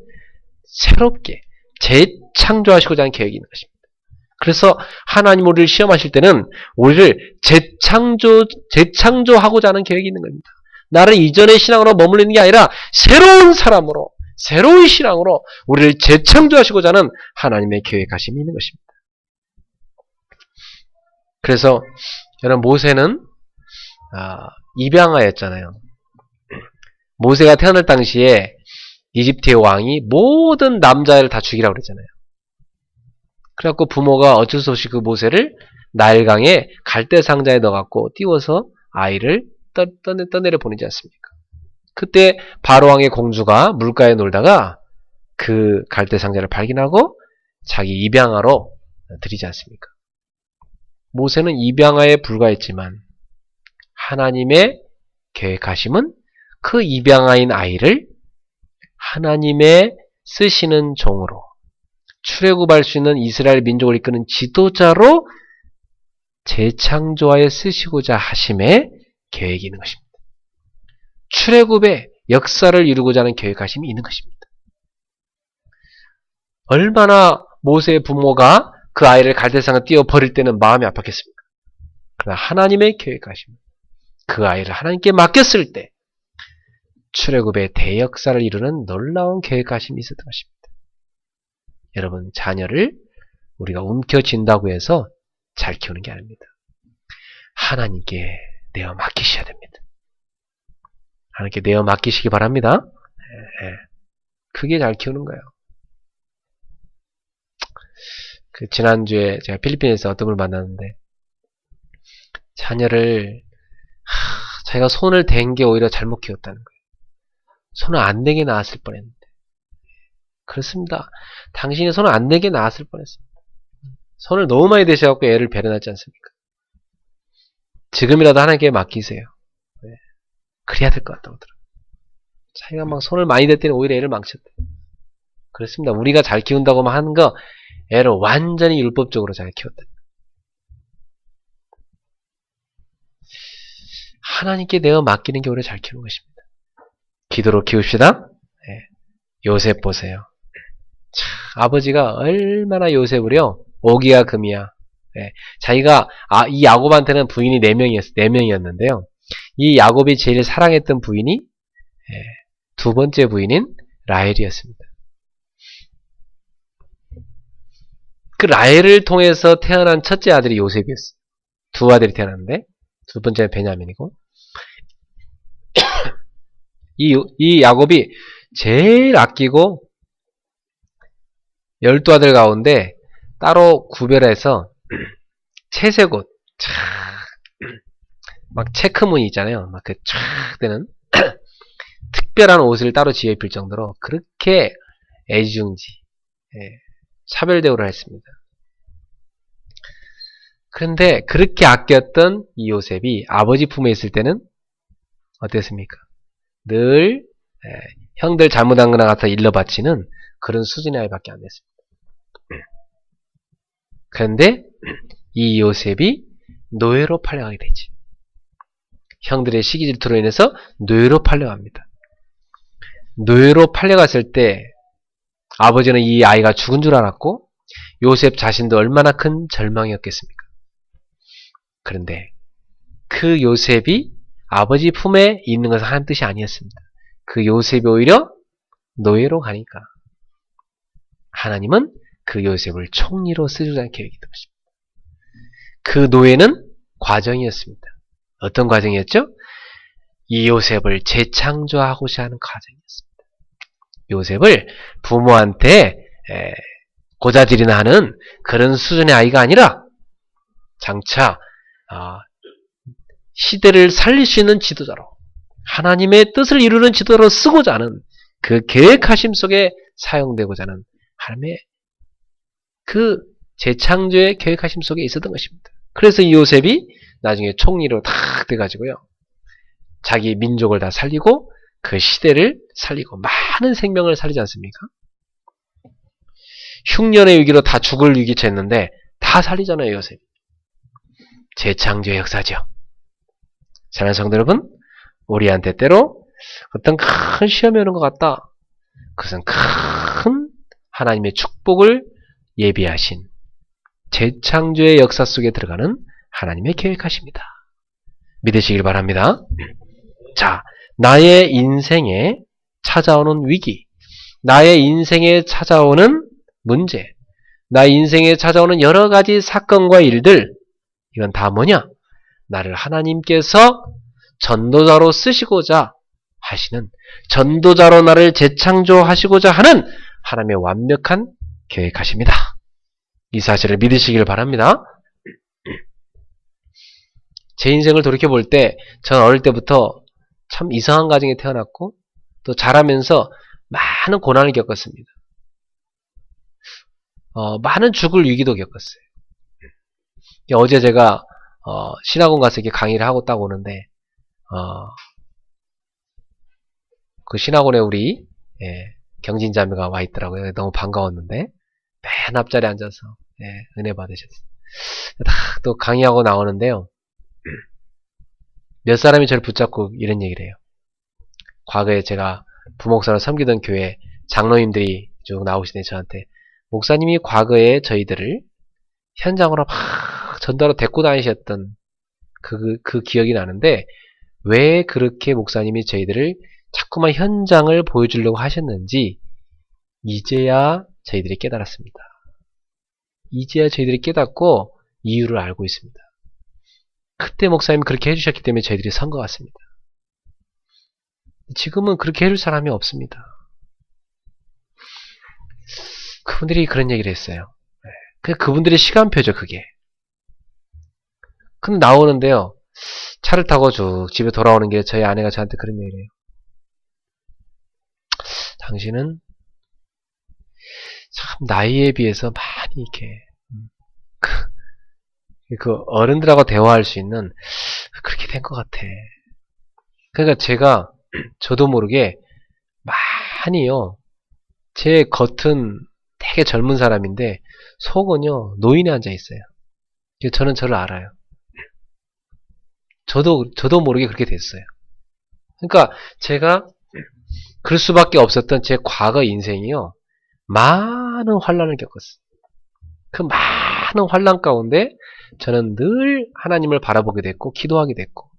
새롭게 재창조하시고자 하는 계획이 있는 것입니다. 그래서 하나님 우리를 시험하실 때는 우리를 재창조하고자 하는 계획이 있는 겁니다. 나를 이전의 신앙으로 머물러 있는 게 아니라 새로운 사람으로, 새로운 신앙으로 우리를 재창조하시고자 하는 하나님의 계획하심이 있는 것입니다. 그래서 여러분 모세는 입양아였잖아요. 모세가 태어날 당시에 이집트의 왕이 모든 남자를 다 죽이라고 그랬잖아요. 그래갖고 부모가 어쩔 수 없이 그 모세를 나일강에 갈대 상자에 넣어갖고 띄워서 아이를 떠내려 보내지 않습니까? 그때 바로왕의 공주가 물가에 놀다가 그 갈대 상자를 발견하고 자기 입양아로 들이지 않습니까? 모세는 입양아에 불과했지만 하나님의 계획하심은 그 입양아인 아이를 하나님의 쓰시는 종으로 출애굽할 수 있는 이스라엘 민족을 이끄는 지도자로 재창조하여 쓰시고자 하심의 계획이 있는 것입니다. 출애굽의 역사를 이루고자 하는 계획하심이 있는 것입니다. 얼마나 모세의 부모가 그 아이를 갈대상에 띄워버릴 때는 마음이 아팠겠습니까? 그러나 하나님의 계획하심, 그 아이를 하나님께 맡겼을 때 출애굽의 대역사를 이루는 놀라운 계획하심이 있었던 것입니다. 여러분, 자녀를 우리가 움켜쥔다고 해서 잘 키우는 게 아닙니다. 하나님께 내어 맡기셔야 됩니다. 하나님께 내어 맡기시기 바랍니다. 그게 잘 키우는 거예요. 지난주에 제가 필리핀에서 어떤 걸 만났는데, 자녀를, 자기가 손을 댄 게 오히려 잘못 키웠다는 거예요. 손을 안 대게 낳았을 뻔했는데. 그렇습니다. 당신이 손을 안 대게 낳았을 뻔했습니다. 손을 너무 많이 대셔갖고 애를 배려하지 않습니까? 지금이라도 하나님께 맡기세요. 네. 그래야 될 것 같다고 들어요. 자기가 막 손을 많이 댔더니 오히려 애를 망쳤대. 그렇습니다. 우리가 잘 키운다고만 하는 거, 애를 완전히 율법적으로 잘 키웠다. 하나님께 내어 맡기는 게 오히려 잘 키우는 것입니다. 기도로 키웁시다. 네. 요셉 보세요. 참, 아버지가 얼마나 요셉을요, 오기야 금이야. 네. 자기가, 이 야곱한테는 부인이 4명이었는데요. 이 야곱이 제일 사랑했던 부인이, 두 번째 부인인 라헬이었습니다. 그 라헬을 통해서 태어난 첫째 아들이 요셉이었어요. 두 아들이 태어났는데, 두 번째는 베냐민이고, 이 야곱이 제일 아끼고 12아들 가운데 따로 구별해서 채색옷, 막 체크무늬 있잖아요. 막 그 촥 되는 특별한 옷을 따로 지어 입힐 정도로 그렇게 애지중지, 차별 대우를 했습니다. 그런데 그렇게 아꼈던 이 요셉이 아버지 품에 있을 때는 어땠습니까? 늘 형들 잘못한 거나 갖다 일러 바치는 그런 수준의 아이밖에 안 됐습니다. 그런데 이 요셉이 노예로 팔려가게 되지. 형들의 시기 질투로 인해서 노예로 팔려갑니다. 노예로 팔려갔을 때 아버지는 이 아이가 죽은 줄 알았고 요셉 자신도 얼마나 큰 절망이었겠습니까? 그런데 그 요셉이 아버지 품에 있는 것은 하나님 뜻이 아니었습니다. 그 요셉이 오히려 노예로 가니까 하나님은 그 요셉을 총리로 쓰주자는 계획이 있던 것입니다. 그 노예는 과정이었습니다. 어떤 과정이었죠? 이 요셉을 재창조하고자 하는 과정이었습니다. 요셉을 부모한테 고자질이나 하는 그런 수준의 아이가 아니라 장차 시대를 살릴 수 있는 지도자로, 하나님의 뜻을 이루는 지도자로 쓰고자 하는 그 계획하심 속에 사용되고자 하는 하나님의 그 재창조의 계획하심 속에 있었던 것입니다. 그래서 이 요셉이 나중에 총리로 탁 돼가지고요, 자기 민족을 다 살리고 그 시대를 살리고 많은 생명을 살리지 않습니까? 흉년의 위기로 다 죽을 위기 처했는데 다 살리잖아요, 요셉이. 재창조의 역사죠. 사랑하는 성도 여러분, 우리한테 때로 어떤 큰 시험이 오는 것 같다. 그것은 큰 하나님의 축복을 예비하신 재창조의 역사 속에 들어가는 하나님의 계획하십니다. 믿으시길 바랍니다. 자, 나의 인생에 찾아오는 위기, 나의 인생에 찾아오는 문제, 나의 인생에 찾아오는 여러 가지 사건과 일들, 이건 다 뭐냐? 나를 하나님께서 전도자로 쓰시고자 하시는, 전도자로 나를 재창조하시고자 하는 하나님의 완벽한 계획하십니다. 이 사실을 믿으시길 바랍니다. 제 인생을 돌이켜볼 때, 전 어릴 때부터 참 이상한 가정에 태어났고, 또 자라면서 많은 고난을 겪었습니다. 많은 죽을 위기도 겪었어요. 어제 제가 신학원 가서 이렇게 강의를 하고 딱 오는데, 그 신학원에 우리 경진자매가 와 있더라고요. 너무 반가웠는데 맨 앞자리에 앉아서 은혜 받으셨어요. 또 강의하고 나오는데요, 몇 사람이 저를 붙잡고 이런 얘기를 해요. 과거에 제가 부목사로 섬기던 교회 장로님들이 쭉 나오시더니 저한테, 목사님이 과거에 저희들을 현장으로 막 전도하러 데리고 다니셨던 그 기억이 나는데, 왜 그렇게 목사님이 저희들을 자꾸만 현장을 보여주려고 하셨는지 이제야 저희들이 깨달았습니다. 이제야 저희들이 깨닫고 이유를 알고 있습니다. 그때 목사님이 그렇게 해주셨기 때문에 저희들이 선 것 같습니다. 지금은 그렇게 해줄 사람이 없습니다. 그분들이 그런 얘기를 했어요. 그분들의 시간표죠, 그게. 근데 나오는데요. 차를 타고 쭉 집에 돌아오는 길에 저희 아내가 저한테 그런 얘기를 해요. 당신은 참 나이에 비해서 많이 이렇게 그 어른들하고 대화할 수 있는 그렇게 된 것 같아. 그러니까 제가 저도 모르게 많이요. 제 겉은 되게 젊은 사람인데 속은요 노인에 앉아 있어요. 저는 저를 알아요. 저도 모르게 그렇게 됐어요. 그러니까 제가 그럴 수밖에 없었던 제 과거 인생이요. 많은 환란을 겪었어요. 그 많은 환란 가운데 저는 늘 하나님을 바라보게 됐고 기도하게 됐고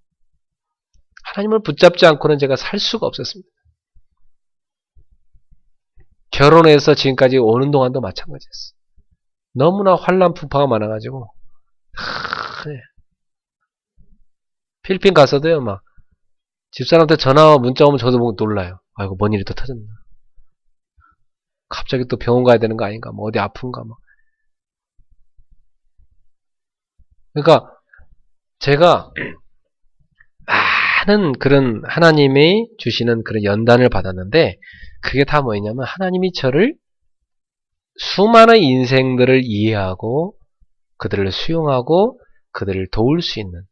하나님을 붙잡지 않고는 제가 살 수가 없었습니다. 결혼해서 지금까지 오는 동안도 마찬가지였어요. 너무나 환란 풍파가 많아가지고 네. 필리핀 가서도요 막 집사람한테 전화와 문자 오면 저도 보고 놀라요. 아이고 뭔 일이 또 터졌나. 갑자기 또 병원 가야 되는 거 아닌가 뭐 어디 아픈가 막. 그러니까 제가 많은 그런 하나님이 주시는 그런 연단을 받았는데 그게 다 뭐였냐면 하나님이 저를 수많은 인생들을 이해하고 그들을 수용하고 그들을 도울 수 있는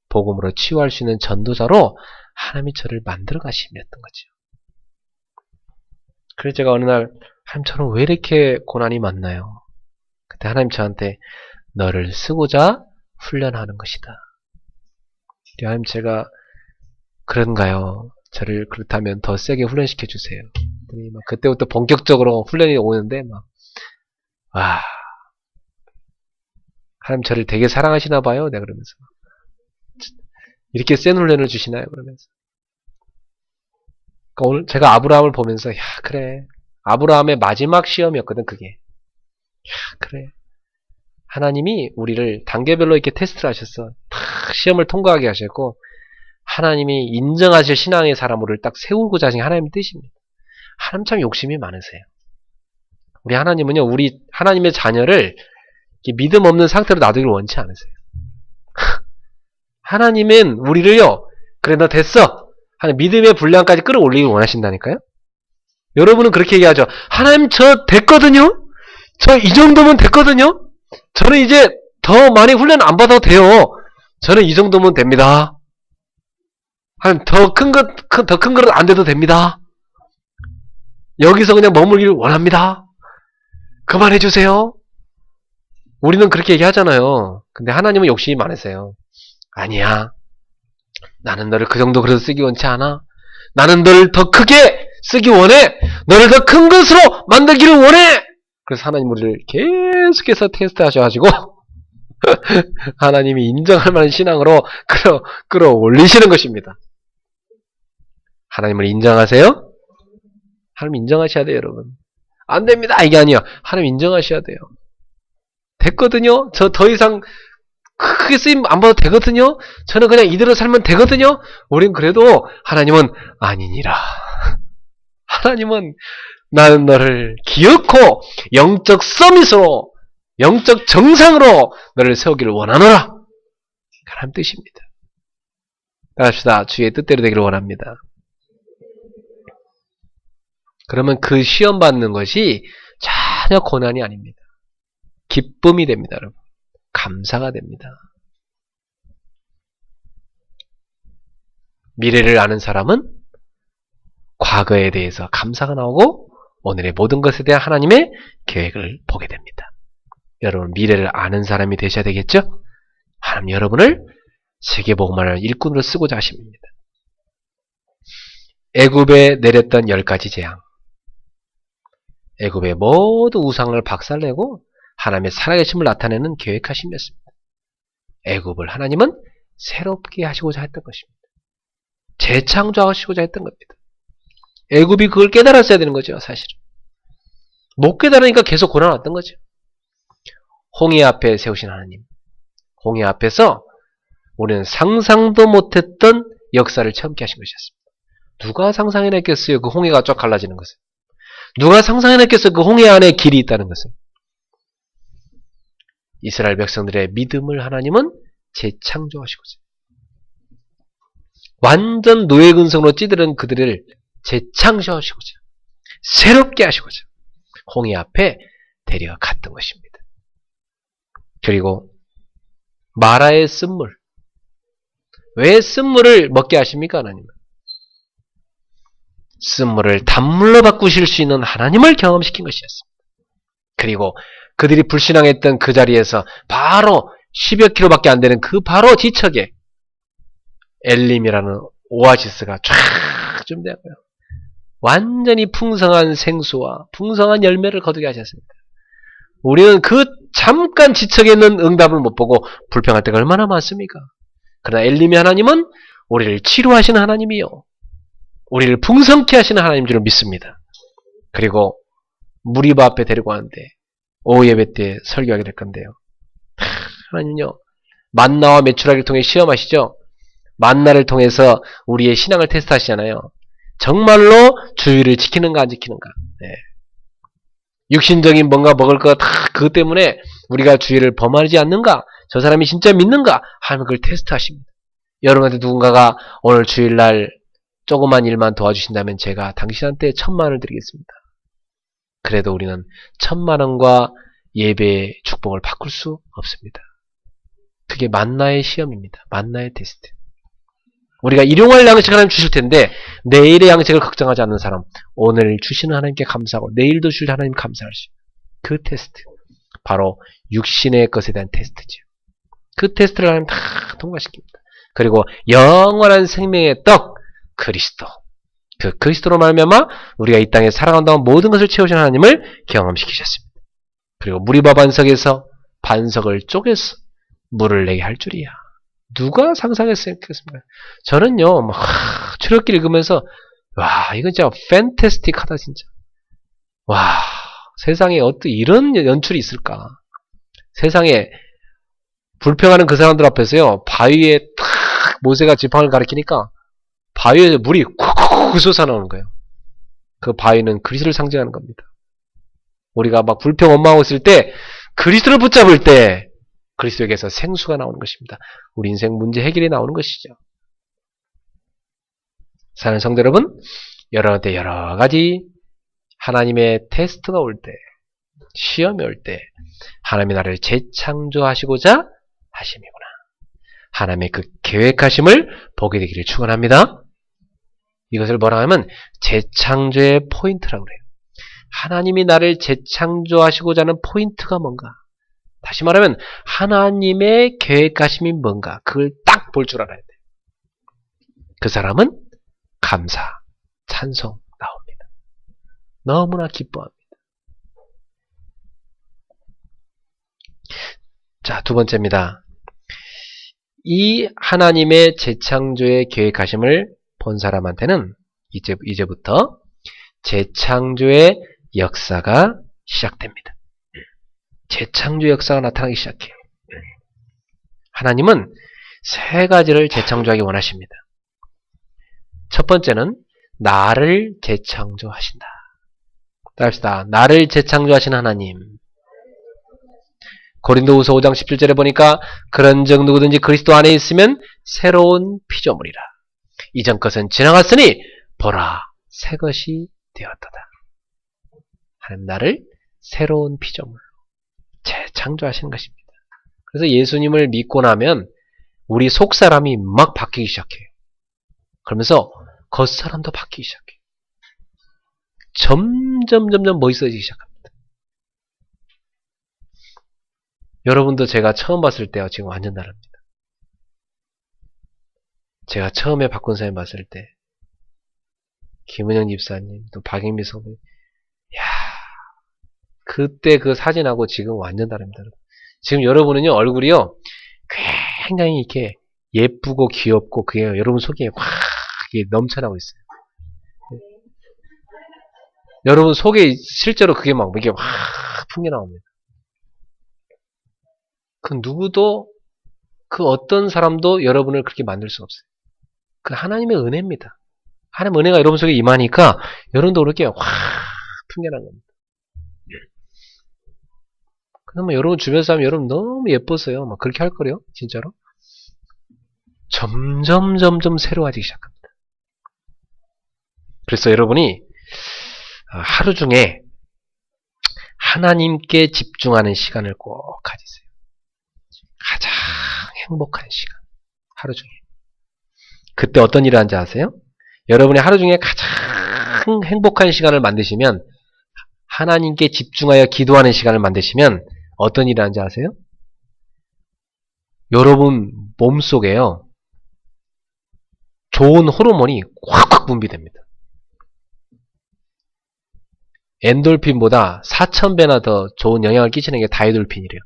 복음으로 치유할 수 있는 전도자로 하나님이 저를 만들어 가심이었던 거죠. 그래서 제가 어느 날 하나님 저는 왜 이렇게 고난이 많나요? 그때 하나님 저한테 너를 쓰고자 훈련하는 것이다. 하나님 제가 그런가요? 저를 그렇다면 더 세게 훈련시켜 주세요. 그때부터 본격적으로 훈련이 오는데 와 하나님 저를 되게 사랑하시나 봐요. 내가 그러면서 이렇게 센 훈련을 주시나요? 그러면서 그러니까 오늘 제가 아브라함을 보면서 야 그래 아브라함의 마지막 시험이었거든 그게. 야 그래 하나님이 우리를 단계별로 이렇게 테스트를 하셨어. 탁 시험을 통과하게 하셨고 하나님이 인정하실 신앙의 사람을 딱 세우고자 하신 하나님의 뜻입니다. 하나님 참 욕심이 많으세요. 우리 하나님은요 우리 하나님의 자녀를 믿음 없는 상태로 놔두기를 원치 않으세요. 하나님은 우리를요 그래 너 됐어 하는 믿음의 분량까지 끌어올리길 원하신다니까요. 여러분은 그렇게 얘기하죠. 하나님 저 됐거든요. 저 이 정도면 됐거든요. 저는 이제 더 많이 훈련 안 받아도 돼요. 저는 이 정도면 됩니다. 한 더 큰 것 안 돼도 됩니다. 여기서 그냥 머물기를 원합니다. 그만해 주세요. 우리는 그렇게 얘기하잖아요. 근데 하나님은 욕심이 많으세요. 아니야. 나는 너를 그 정도 그래도 쓰기 원치 않아. 나는 너를 더 크게 쓰기 원해. 너를 더 큰 것으로 만들기를 원해. 그래서 하나님 우리를 계속해서 테스트하셔가지고 하나님이 인정할 만한 신앙으로 끌어올리시는 것입니다. 하나님을 인정하세요? 하나님 인정하셔야 돼요, 여러분. 안 됩니다. 이게 아니야. 하나님 인정하셔야 돼요. 됐거든요. 저 더 이상 크게 쓰임 안 받아도 되거든요. 저는 그냥 이대로 살면 되거든요. 우린 그래도 하나님은 아니니라. 하나님은 나는 너를 기어코 영적 서밋으로 영적 정상으로 너를 세우기를 원하노라. 하나님 뜻입니다. 갑시다. 주의 뜻대로 되기를 원합니다. 그러면 그 시험 받는 것이 전혀 고난이 아닙니다. 기쁨이 됩니다, 여러분. 감사가 됩니다. 미래를 아는 사람은 과거에 대해서 감사가 나오고 오늘의 모든 것에 대한 하나님의 계획을 보게 됩니다. 여러분 미래를 아는 사람이 되셔야 되겠죠? 하나님 여러분을 세계복음화를 일꾼으로 쓰고자 하십니다. 애굽에 내렸던 10가지 재앙. 애굽의 모든 우상을 박살내고 하나님의 살아계심을 나타내는 계획하심이었습니다. 애굽을 하나님은 새롭게 하시고자 했던 것입니다. 재창조하시고자 했던 겁니다. 애굽이 그걸 깨달았어야 되는 거죠, 사실은. 못 깨달으니까 계속 고난 왔던 거죠. 홍해 앞에 세우신 하나님. 홍해 앞에서 우리는 상상도 못했던 역사를 체험케 하신 것이었습니다. 누가 상상해냈겠어요? 그 홍해가 쫙 갈라지는 것을. 누가 상상해냈겠어요? 그 홍해 안에 길이 있다는 것을. 이스라엘 백성들의 믿음을 하나님은 재창조하시고자 완전 노예 근성으로 찌들은 그들을 재창조하시고자 새롭게 하시고자 홍해 앞에 데려갔던 것입니다. 그리고 마라의 쓴물, 왜 쓴물을 먹게 하십니까? 하나님은 쓴물을 단물로 바꾸실 수 있는 하나님을 경험시킨 것이었습니다. 그리고 그들이 불신앙했던 그 자리에서 바로 10여 킬로밖에 안 되는 그 바로 지척에 엘림이라는 오아시스가 쫙 준비하고요. 완전히 풍성한 생수와 풍성한 열매를 거두게 하셨습니다. 우리는 그 잠깐 지척에 있는 응답을 못 보고 불평할 때가 얼마나 많습니까? 그러나 엘림의 하나님은 우리를 치료하시는 하나님이요. 우리를 풍성케 하시는 하나님인 줄 믿습니다. 그리고 무리바 앞에 데리고 왔는데 오후 예배 때 설교하게 될 건데요. 하나님요. 만나와 메추라기를 통해 시험하시죠. 만나를 통해서 우리의 신앙을 테스트하시잖아요. 정말로 주의를 지키는가 안 지키는가. 네. 육신적인 뭔가 먹을 거 다 그것 때문에 우리가 주의를 범하지 않는가. 저 사람이 진짜 믿는가 하면 그걸 테스트하십니다. 여러분한테 누군가가 오늘 주일날 조그만 일만 도와주신다면 제가 당신한테 1000만원을 드리겠습니다. 그래도 우리는 1000만원과 예배의 축복을 바꿀 수 없습니다. 그게 만나의 시험입니다. 만나의 테스트. 우리가 일용할 양식을 하나님 주실 텐데 내일의 양식을 걱정하지 않는 사람, 오늘 주시는 하나님께 감사하고 내일도 주실 하나님 감사할 수 있는 그 테스트, 바로 육신의 것에 대한 테스트죠. 그 테스트를 하나님 다 통과시킵니다. 그리고 영원한 생명의 떡 그리스도, 그 그리스도로 말미암아 우리가 이 땅에 살아간다면 모든 것을 채우신 하나님을 경험시키셨습니다. 그리고 무리바 반석에서 반석을 쪼개서 물을 내게 할 줄이야. 누가 상상했겠습니까? 저는요, 막 출애굽기 읽으면서 와, 이건 진짜 팬테스틱하다 진짜. 와, 세상에 어떻게 이런 연출이 있을까? 세상에 불평하는 그 사람들 앞에서요, 바위에 탁 모세가 지팡이를 가리키니까 바위에서 물이 쿡쿡 솟아나오는 거예요. 그 바위는 그리스도를 상징하는 겁니다. 우리가 막 불평 원망하고 있을 때 그리스도를 붙잡을 때 그리스도에게서 생수가 나오는 것입니다. 우리 인생 문제 해결이 나오는 것이죠. 사랑하는 성도 여러분, 여러분한테 여러 가지 하나님의 테스트가 올 때, 시험이 올 때 하나님이 나를 재창조하시고자 하심이구나. 하나님의 그 계획하심을 보게 되기를 축원합니다. 이것을 뭐라 하면 재창조의 포인트라고 그래요. 하나님이 나를 재창조하시고자 하는 포인트가 뭔가? 다시 말하면 하나님의 계획하심이 뭔가? 그걸 딱 볼 줄 알아야 돼. 그 사람은 감사, 찬송 나옵니다. 너무나 기뻐합니다. 자, 두 번째입니다. 이 하나님의 재창조의 계획하심을 본 사람한테는 이제부터 재창조의 역사가 시작됩니다. 재창조 역사가 나타나기 시작해요. 하나님은 세 가지를 재창조하기 원하십니다. 첫 번째는 나를 재창조하신다. 따라합시다. 나를 재창조하신 하나님. 고린도후서 5장 17절에 보니까 그런즉 누구든지 그리스도 안에 있으면 새로운 피조물이라. 이전 것은 지나갔으니 보라 새 것이 되었도다. 하나님 나를 새로운 피조물로 재창조하시는 것입니다. 그래서 예수님을 믿고 나면 우리 속사람이 막 바뀌기 시작해요. 그러면서 겉사람도 바뀌기 시작해요. 점점 멋있어지기 시작합니다. 여러분도 제가 처음 봤을 때와 지금 완전 다릅니다. 제가 처음에 박군사님 봤을 때 김은영 집사님 또 박인미 성도님, 야, 그때 그 사진하고 지금 완전 다릅니다. 지금 여러분은요 얼굴이요 굉장히 이렇게 예쁘고 귀엽고 그게 여러분 속에 확 넘쳐나고 있어요. 여러분 속에 실제로 그게 막 이게 확 풍겨나옵니다. 그 누구도 그 어떤 사람도 여러분을 그렇게 만들 수가 없어요. 그 하나님의 은혜입니다. 하나님의 은혜가 여러분 속에 임하니까 여러분도 그렇게 확 풍겨난 겁니다. 그러면 여러분 주변 사람 여러분 너무 예뻐서요. 막 그렇게 할 거래요. 진짜로. 점점 새로워지기 시작합니다. 그래서 여러분이 하루 중에 하나님께 집중하는 시간을 꼭 가지세요. 가장 행복한 시간. 하루 중에. 그때 어떤 일을 하는지 아세요? 여러분이 하루 중에 가장 행복한 시간을 만드시면, 하나님께 집중하여 기도하는 시간을 만드시면 어떤 일을 하는지 아세요? 여러분 몸속에요, 좋은 호르몬이 확확 분비됩니다. 엔돌핀보다 4000배나 더 좋은 영향을 끼치는 게 다이돌핀이래요.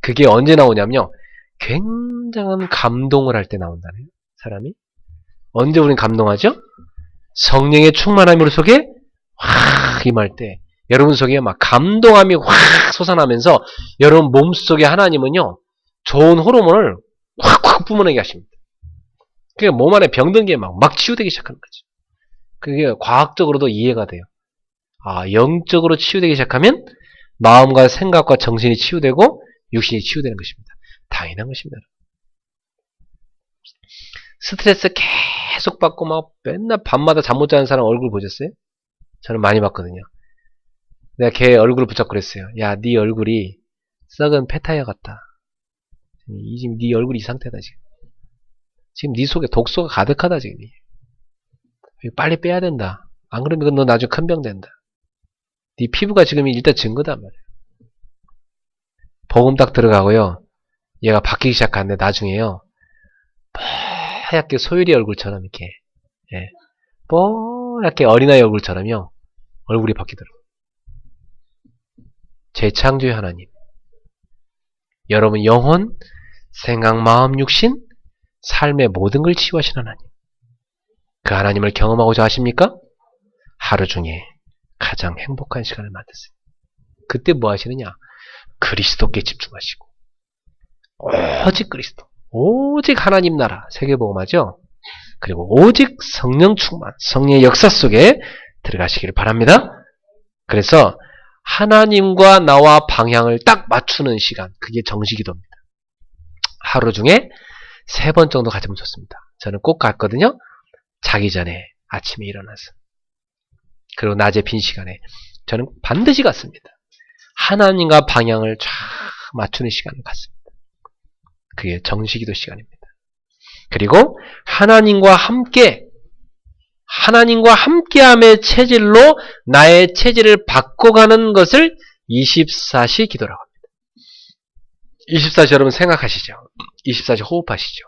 그게 언제 나오냐면요, 굉장한 감동을 할 때 나온다네요. 사람이. 언제 우린 감동하죠? 성령의 충만함 속에 확 임할 때, 여러분 속에 막 감동함이 확 솟아나면서 여러분 몸속에 하나님은요, 좋은 호르몬을 확 뿜어내게 하십니다. 그러니까 몸 안에 병든 게 막 치유되기 시작하는 거죠. 그게 과학적으로도 이해가 돼요. 영적으로 치유되기 시작하면 마음과 생각과 정신이 치유되고 육신이 치유되는 것입니다. 당연한 것입니다. 스트레스 계속 받고 막 맨날 밤마다 잠 못 자는 사람 얼굴 보셨어요? 저는 많이 봤거든요. 내가 걔 얼굴을 붙잡고 그랬어요. 야, 네 얼굴이 썩은 폐타이어 같다. 지금 네 얼굴이 이 상태다 지금. 지금 네 속에 독소가 가득하다 지금. 빨리 빼야 된다. 안 그러면 너 나중에 큰 병 된다. 네 피부가 지금 일단 증거단 말이에요. 복음 딱 들어가고요, 얘가 바뀌기 시작하는데 나중에요, 하얗게 소율이 얼굴처럼 이렇게, 뽀얗게 어린아이 얼굴처럼요, 얼굴이 바뀌더라고요. 재창조의 하나님, 여러분 영혼, 생각, 마음, 육신, 삶의 모든 걸 치유하신 하나님, 그 하나님을 경험하고자 하십니까? 하루 중에 가장 행복한 시간을 만드세요. 그때 뭐 하시느냐? 그리스도께 집중하시고, 오직 그리스도, 오직 하나님 나라, 세계복음화죠. 그리고 오직 성령 충만, 성령의 역사 속에 들어가시기를 바랍니다. 그래서 하나님과 나와 방향을 딱 맞추는 시간, 그게 정식기도입니다. 하루 중에 3번 정도 가지면 좋습니다. 저는 꼭 갔거든요. 자기 전에, 아침에 일어나서, 그리고 낮에 빈 시간에 저는 반드시 갔습니다. 하나님과 방향을 쫙 맞추는 시간을 갖습니다. 그게 정식기도 시간입니다. 그리고 하나님과 함께함의 체질로 나의 체질을 바꿔가는 것을 24시 기도라고 합니다. 24시 여러분 생각하시죠? 24시 호흡하시죠?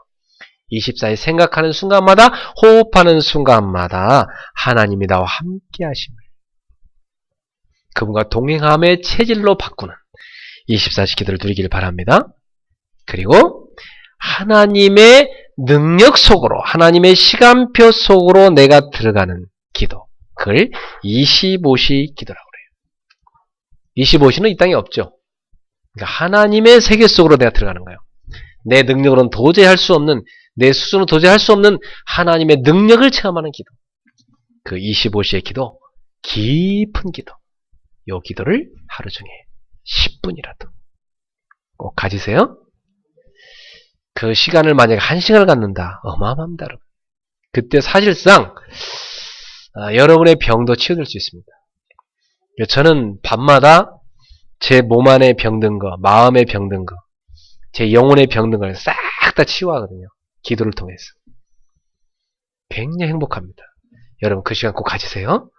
24시 생각하는 순간마다, 호흡하는 순간마다 하나님이 나와 함께 하심을, 그분과 동행함의 체질로 바꾸는 24시 기도를 누리길 바랍니다. 그리고 하나님의 능력 속으로, 하나님의 시간표 속으로 내가 들어가는 기도, 그걸 25시 기도라고 그래요. 25시는 이 땅에 없죠. 그러니까 하나님의 세계 속으로 내가 들어가는 거예요. 내 능력으로는 도저히 할 수 없는, 내 수준으로 도저히 할 수 없는 하나님의 능력을 체험하는 기도, 그 25시의 기도, 깊은 기도, 이 기도를 하루 중에 10분이라도 꼭 가지세요. 그 시간을 만약에 1시간을 갖는다, 어마어마합니다. 여러분. 그때 사실상 여러분의 병도 치유될 수 있습니다. 저는 밤마다 제 몸 안에 병든 거, 마음에 병든 거, 제 영혼에 병든 걸 싹 다 치유하거든요. 기도를 통해서. 굉장히 행복합니다. 여러분 그 시간 꼭 가지세요.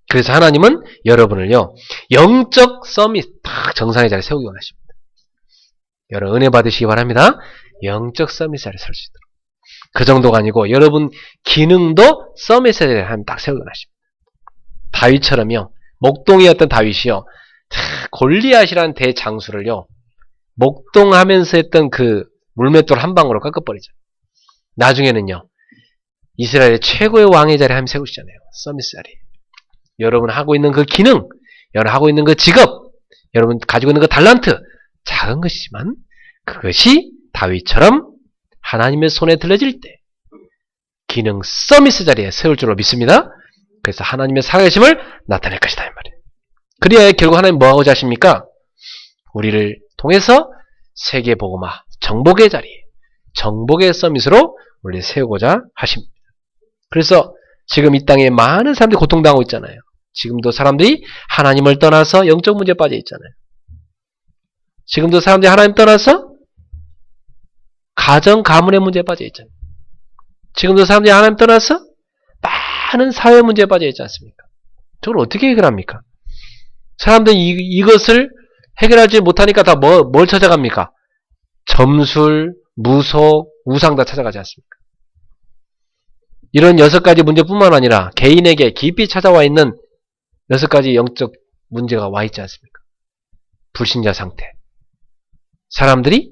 그래서 하나님은 여러분을요, 영적 서밋 딱 정상의 자리에 세우기 원하십니다. 여러분 은혜 받으시기 바랍니다. 영적 서밋 자리에 설 수 있도록. 그 정도가 아니고 여러분 기능도 서밋 자리에 딱 세우기 원하십니다. 다윗처럼요, 목동이었던 다윗이요, 골리앗이라는 대장수를요, 목동하면서 했던 그 물맷돌 한 방으로 깎아버리죠. 나중에는요, 이스라엘의 최고의 왕의 자리에 하면 세우시잖아요. 서밋 자리. 여러분 하고 있는 그 기능, 여러분 하고 있는 그 직업, 여러분 가지고 있는 그 달란트, 작은 것이지만 그것이 다윗처럼 하나님의 손에 들려질 때 기능 서밋 자리에 세울 줄로 믿습니다. 그래서 하나님의 살아계심을 나타낼 것이다 이 말이에요. 그래야 결국 하나님 뭐 하고자 하십니까? 우리를 통해서 세계 복음화, 정복의 자리, 정복의 서밋으로 우리를 세우고자 하십니다. 그래서 지금 이 땅에 많은 사람들이 고통당하고 있잖아요. 지금도 사람들이 하나님을 떠나서 영적 문제에 빠져 있잖아요. 지금도 사람들이 하나님 떠나서 가정, 가문의 문제에 빠져 있잖아요. 지금도 사람들이 하나님 떠나서 많은 사회 문제에 빠져 있지 않습니까? 저걸 어떻게 해결합니까? 사람들이 이것을 해결하지 못하니까 다 뭘 찾아갑니까? 점술, 무속, 우상 다 찾아가지 않습니까? 이런 6가지 문제뿐만 아니라 개인에게 깊이 찾아와 있는 6가지 영적 문제가 와 있지 않습니까? 불신자 상태. 사람들이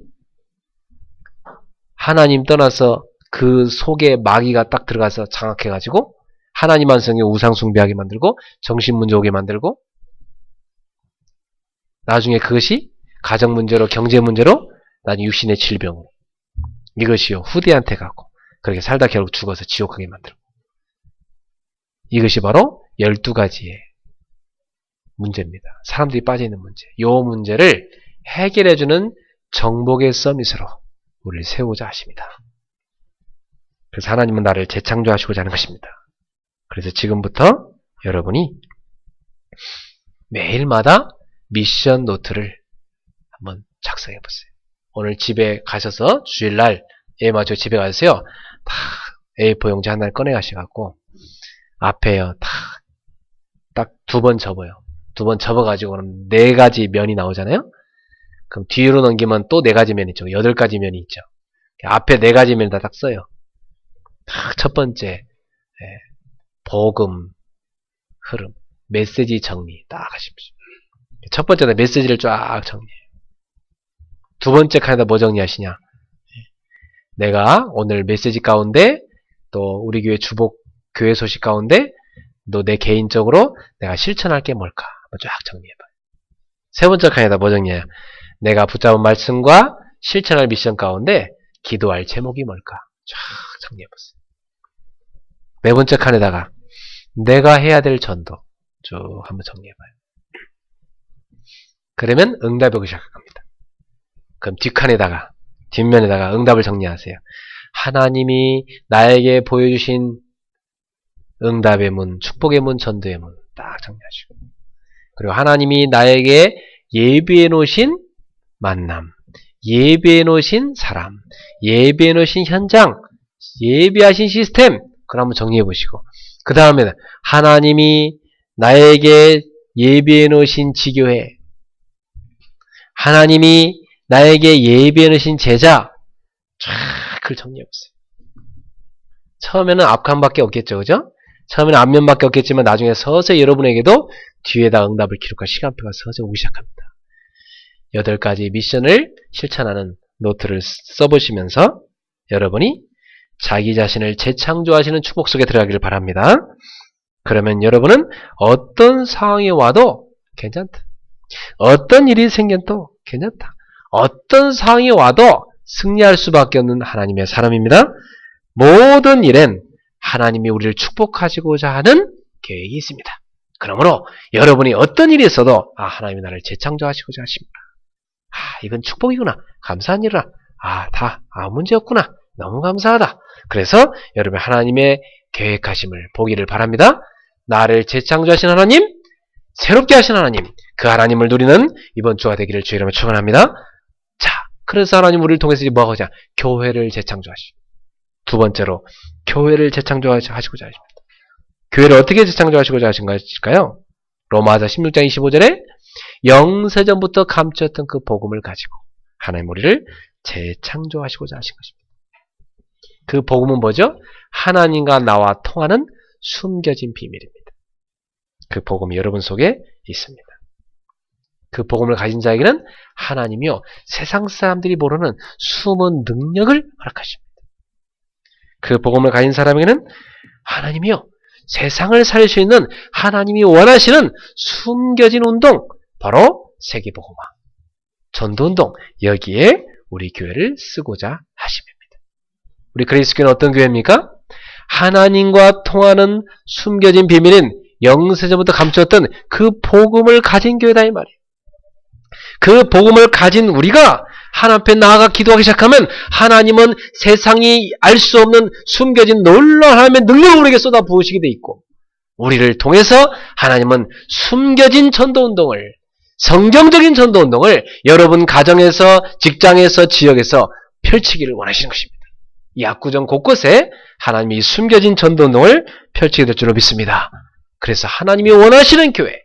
하나님 떠나서 그 속에 마귀가 딱 들어가서 장악해가지고 하나님 안성에 우상 숭배하게 만들고 정신 문제 오게 만들고 나중에 그것이 가정 문제로 경제 문제로 나중에 육신의 질병으로 이것이요 후대한테 가고 그렇게 살다 결국 죽어서 지옥 가게 만들고 이것이 바로 12가지의 문제입니다. 사람들이 빠져있는 문제. 이 문제를 해결해주는 정복의 서밋으로 우리를 세우고자 하십니다. 그래서 하나님은 나를 재창조하시고자 하는 것입니다. 그래서 지금부터 여러분이 매일마다 미션 노트를 한번 작성해 보세요. 오늘 집에 가셔서 주일날 예마저 집에 가세요. 다 A4 용지 하나를 꺼내 가셔갖고 앞에요 딱 2번 접어요. 2번 접어가지고는 4가지 면이 나오잖아요. 그럼 뒤로 넘기면 또 4가지 면이 있죠. 8가지 면이 있죠. 앞에 4가지 면을 다 딱 써요. 첫 번째 복음 흐름 메시지 정리 딱 하십시오. 첫 번째는 메시지를 쫙 정리해요. 2번째 칸에다 뭐 정리하시냐? 내가 오늘 메시지 가운데 또 우리 교회 주복 교회 소식 가운데 또 내 개인적으로 내가 실천할 게 뭘까? 한번 쫙 정리해봐요. 3번째 칸에다 뭐 정리해요? 내가 붙잡은 말씀과 실천할 미션 가운데 기도할 제목이 뭘까? 쫙 정리해보세요. 4번째 칸에다가 내가 해야 될 전도 쭉 한번 정리해봐요. 그러면 응답이 오기 시작할 겁니다. 그럼 뒷칸에다가 뒷면에다가 응답을 정리하세요. 하나님이 나에게 보여주신 응답의 문, 축복의 문, 전도의 문 딱 정리하시고 그리고 하나님이 나에게 예비해 놓으신 만남, 예비해 놓으신 사람, 예비해 놓으신 현장, 예비하신 시스템 그걸 한번 정리해 보시고 그 다음에는 하나님이 나에게 예비해 놓으신 지교회, 하나님이 나에게 예비해 놓으신 제자 쫙 그걸 정리해 보세요. 처음에는 앞칸밖에 없겠죠, 그죠? 처음에는 앞면밖에 없겠지만 나중에 서서히 여러분에게도 뒤에다 응답을 기록할 시간표가 서서히 오기 시작합니다. 8가지 미션을 실천하는 노트를 써보시면서 여러분이 자기 자신을 재창조하시는 축복 속에 들어가기를 바랍니다. 그러면 여러분은 어떤 상황이 와도 괜찮다. 어떤 일이 생겨도 괜찮다. 어떤 상황이 와도 승리할 수밖에 없는 하나님의 사람입니다. 모든 일엔 하나님이 우리를 축복하시고자 하는 계획이 있습니다. 그러므로 여러분이 어떤 일이 있어도 하나님이 나를 재창조하시고자 하십니다. 이건 축복이구나. 감사한 일이라. 다 아무 문제 없구나. 너무 감사하다. 그래서 여러분 하나님의 계획하심을 보기를 바랍니다. 나를 재창조하신 하나님, 새롭게 하신 하나님, 그 하나님을 누리는 이번 주가 되기를 주의 이름으로 축원합니다. 자, 그래서 하나님 우리를 통해서 이제 뭐하고자? 교회를 재창조하시고 2번째로 교회를 재창조하시고자 하십니다. 교회를 어떻게 재창조하시고자 하신 것일까요? 로마서 16장 25절에 영세전부터 감추었던 그 복음을 가지고 하나님 우리를 재창조하시고자 하신 것입니다. 그 복음은 뭐죠? 하나님과 나와 통하는 숨겨진 비밀입니다. 그 복음이 여러분 속에 있습니다. 그 복음을 가진 자에게는 하나님이요 세상 사람들이 모르는 숨은 능력을 허락하십니다. 그 복음을 가진 사람에게는 하나님이요 세상을 살릴 수 있는 하나님이 원하시는 숨겨진 운동 바로 세계복음화 전도운동 여기에 우리 교회를 쓰고자 하십니다. 우리 그리스도교는 어떤 교회입니까? 하나님과 통하는 숨겨진 비밀인 영세전부터 감추었던 그 복음을 가진 교회다 이 말이에요. 그 복음을 가진 우리가 하나님 앞에 나아가 기도하기 시작하면 하나님은 세상이 알 수 없는 숨겨진 놀라운 하나님의 능력을 우리에게 쏟아 부으시게 돼 있고, 우리를 통해서 하나님은 숨겨진 전도운동을, 성경적인 전도운동을 여러분 가정에서, 직장에서, 지역에서 펼치기를 원하시는 것입니다. 이 압구정 곳곳에 하나님이 이 숨겨진 전도운동을 펼치게 될 줄로 믿습니다. 그래서 하나님이 원하시는 교회,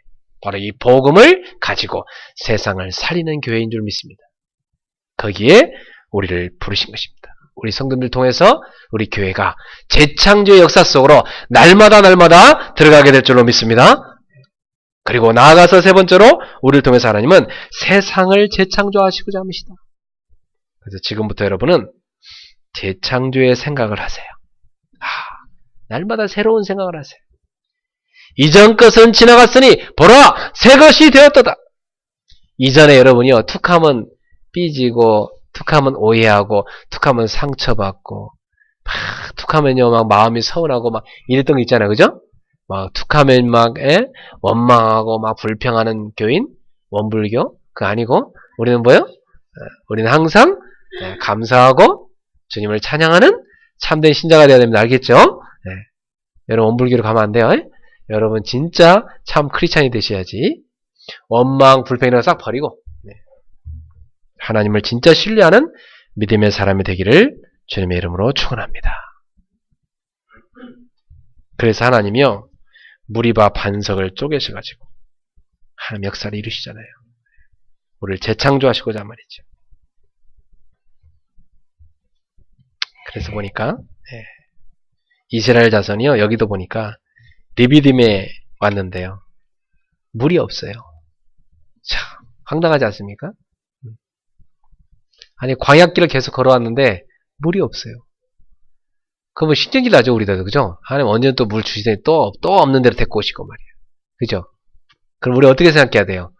바로 이 복음을 가지고 세상을 살리는 교회인 줄 믿습니다. 거기에 우리를 부르신 것입니다. 우리 성도들 통해서 우리 교회가 재창조의 역사 속으로 날마다 들어가게 될 줄로 믿습니다. 그리고 나아가서 세 번째로 우리를 통해서 하나님은 세상을 재창조하시고자 합니다. 그래서 지금부터 여러분은 재창조의 생각을 하세요. 날마다 새로운 생각을 하세요. 이전 것은 지나갔으니 보라 새 것이 되었도다. 이전에 여러분이요, 툭하면 삐지고, 툭하면 오해하고, 툭하면 상처받고, 툭하면요 막 마음이 서운하고 막 이랬던 거 있잖아요, 그죠? 막 툭하면 막 원망하고 막 불평하는 교인, 원불교 그거 아니고 우리는 뭐요? 우리는 항상 감사하고 주님을 찬양하는 참된 신자가 되어야 됩니다. 알겠죠? 여러분 원불교로 가면 안 돼요. 여러분 진짜 참 크리스찬이 되셔야지. 원망, 불평이라고 싹 버리고 하나님을 진짜 신뢰하는 믿음의 사람이 되기를 주님의 이름으로 축원합니다. 그래서 하나님이요 무리바 반석을 쪼개셔가지고 하나님 역사를 이루시잖아요. 우리를 재창조하시고자 말이죠. 그래서 보니까 이스라엘 자손이요 여기도 보니까 리비딤에 왔는데요 물이 없어요. 참 황당하지 않습니까? 아니 광야길을 계속 걸어왔는데 물이 없어요. 그러면 신경질 나죠 우리도, 그죠? 하나님 언제는 또 물 주시더니 또 없는 데로 데리고 오시고 말이에요. 그죠? 그럼 우리 어떻게 생각해야 돼요?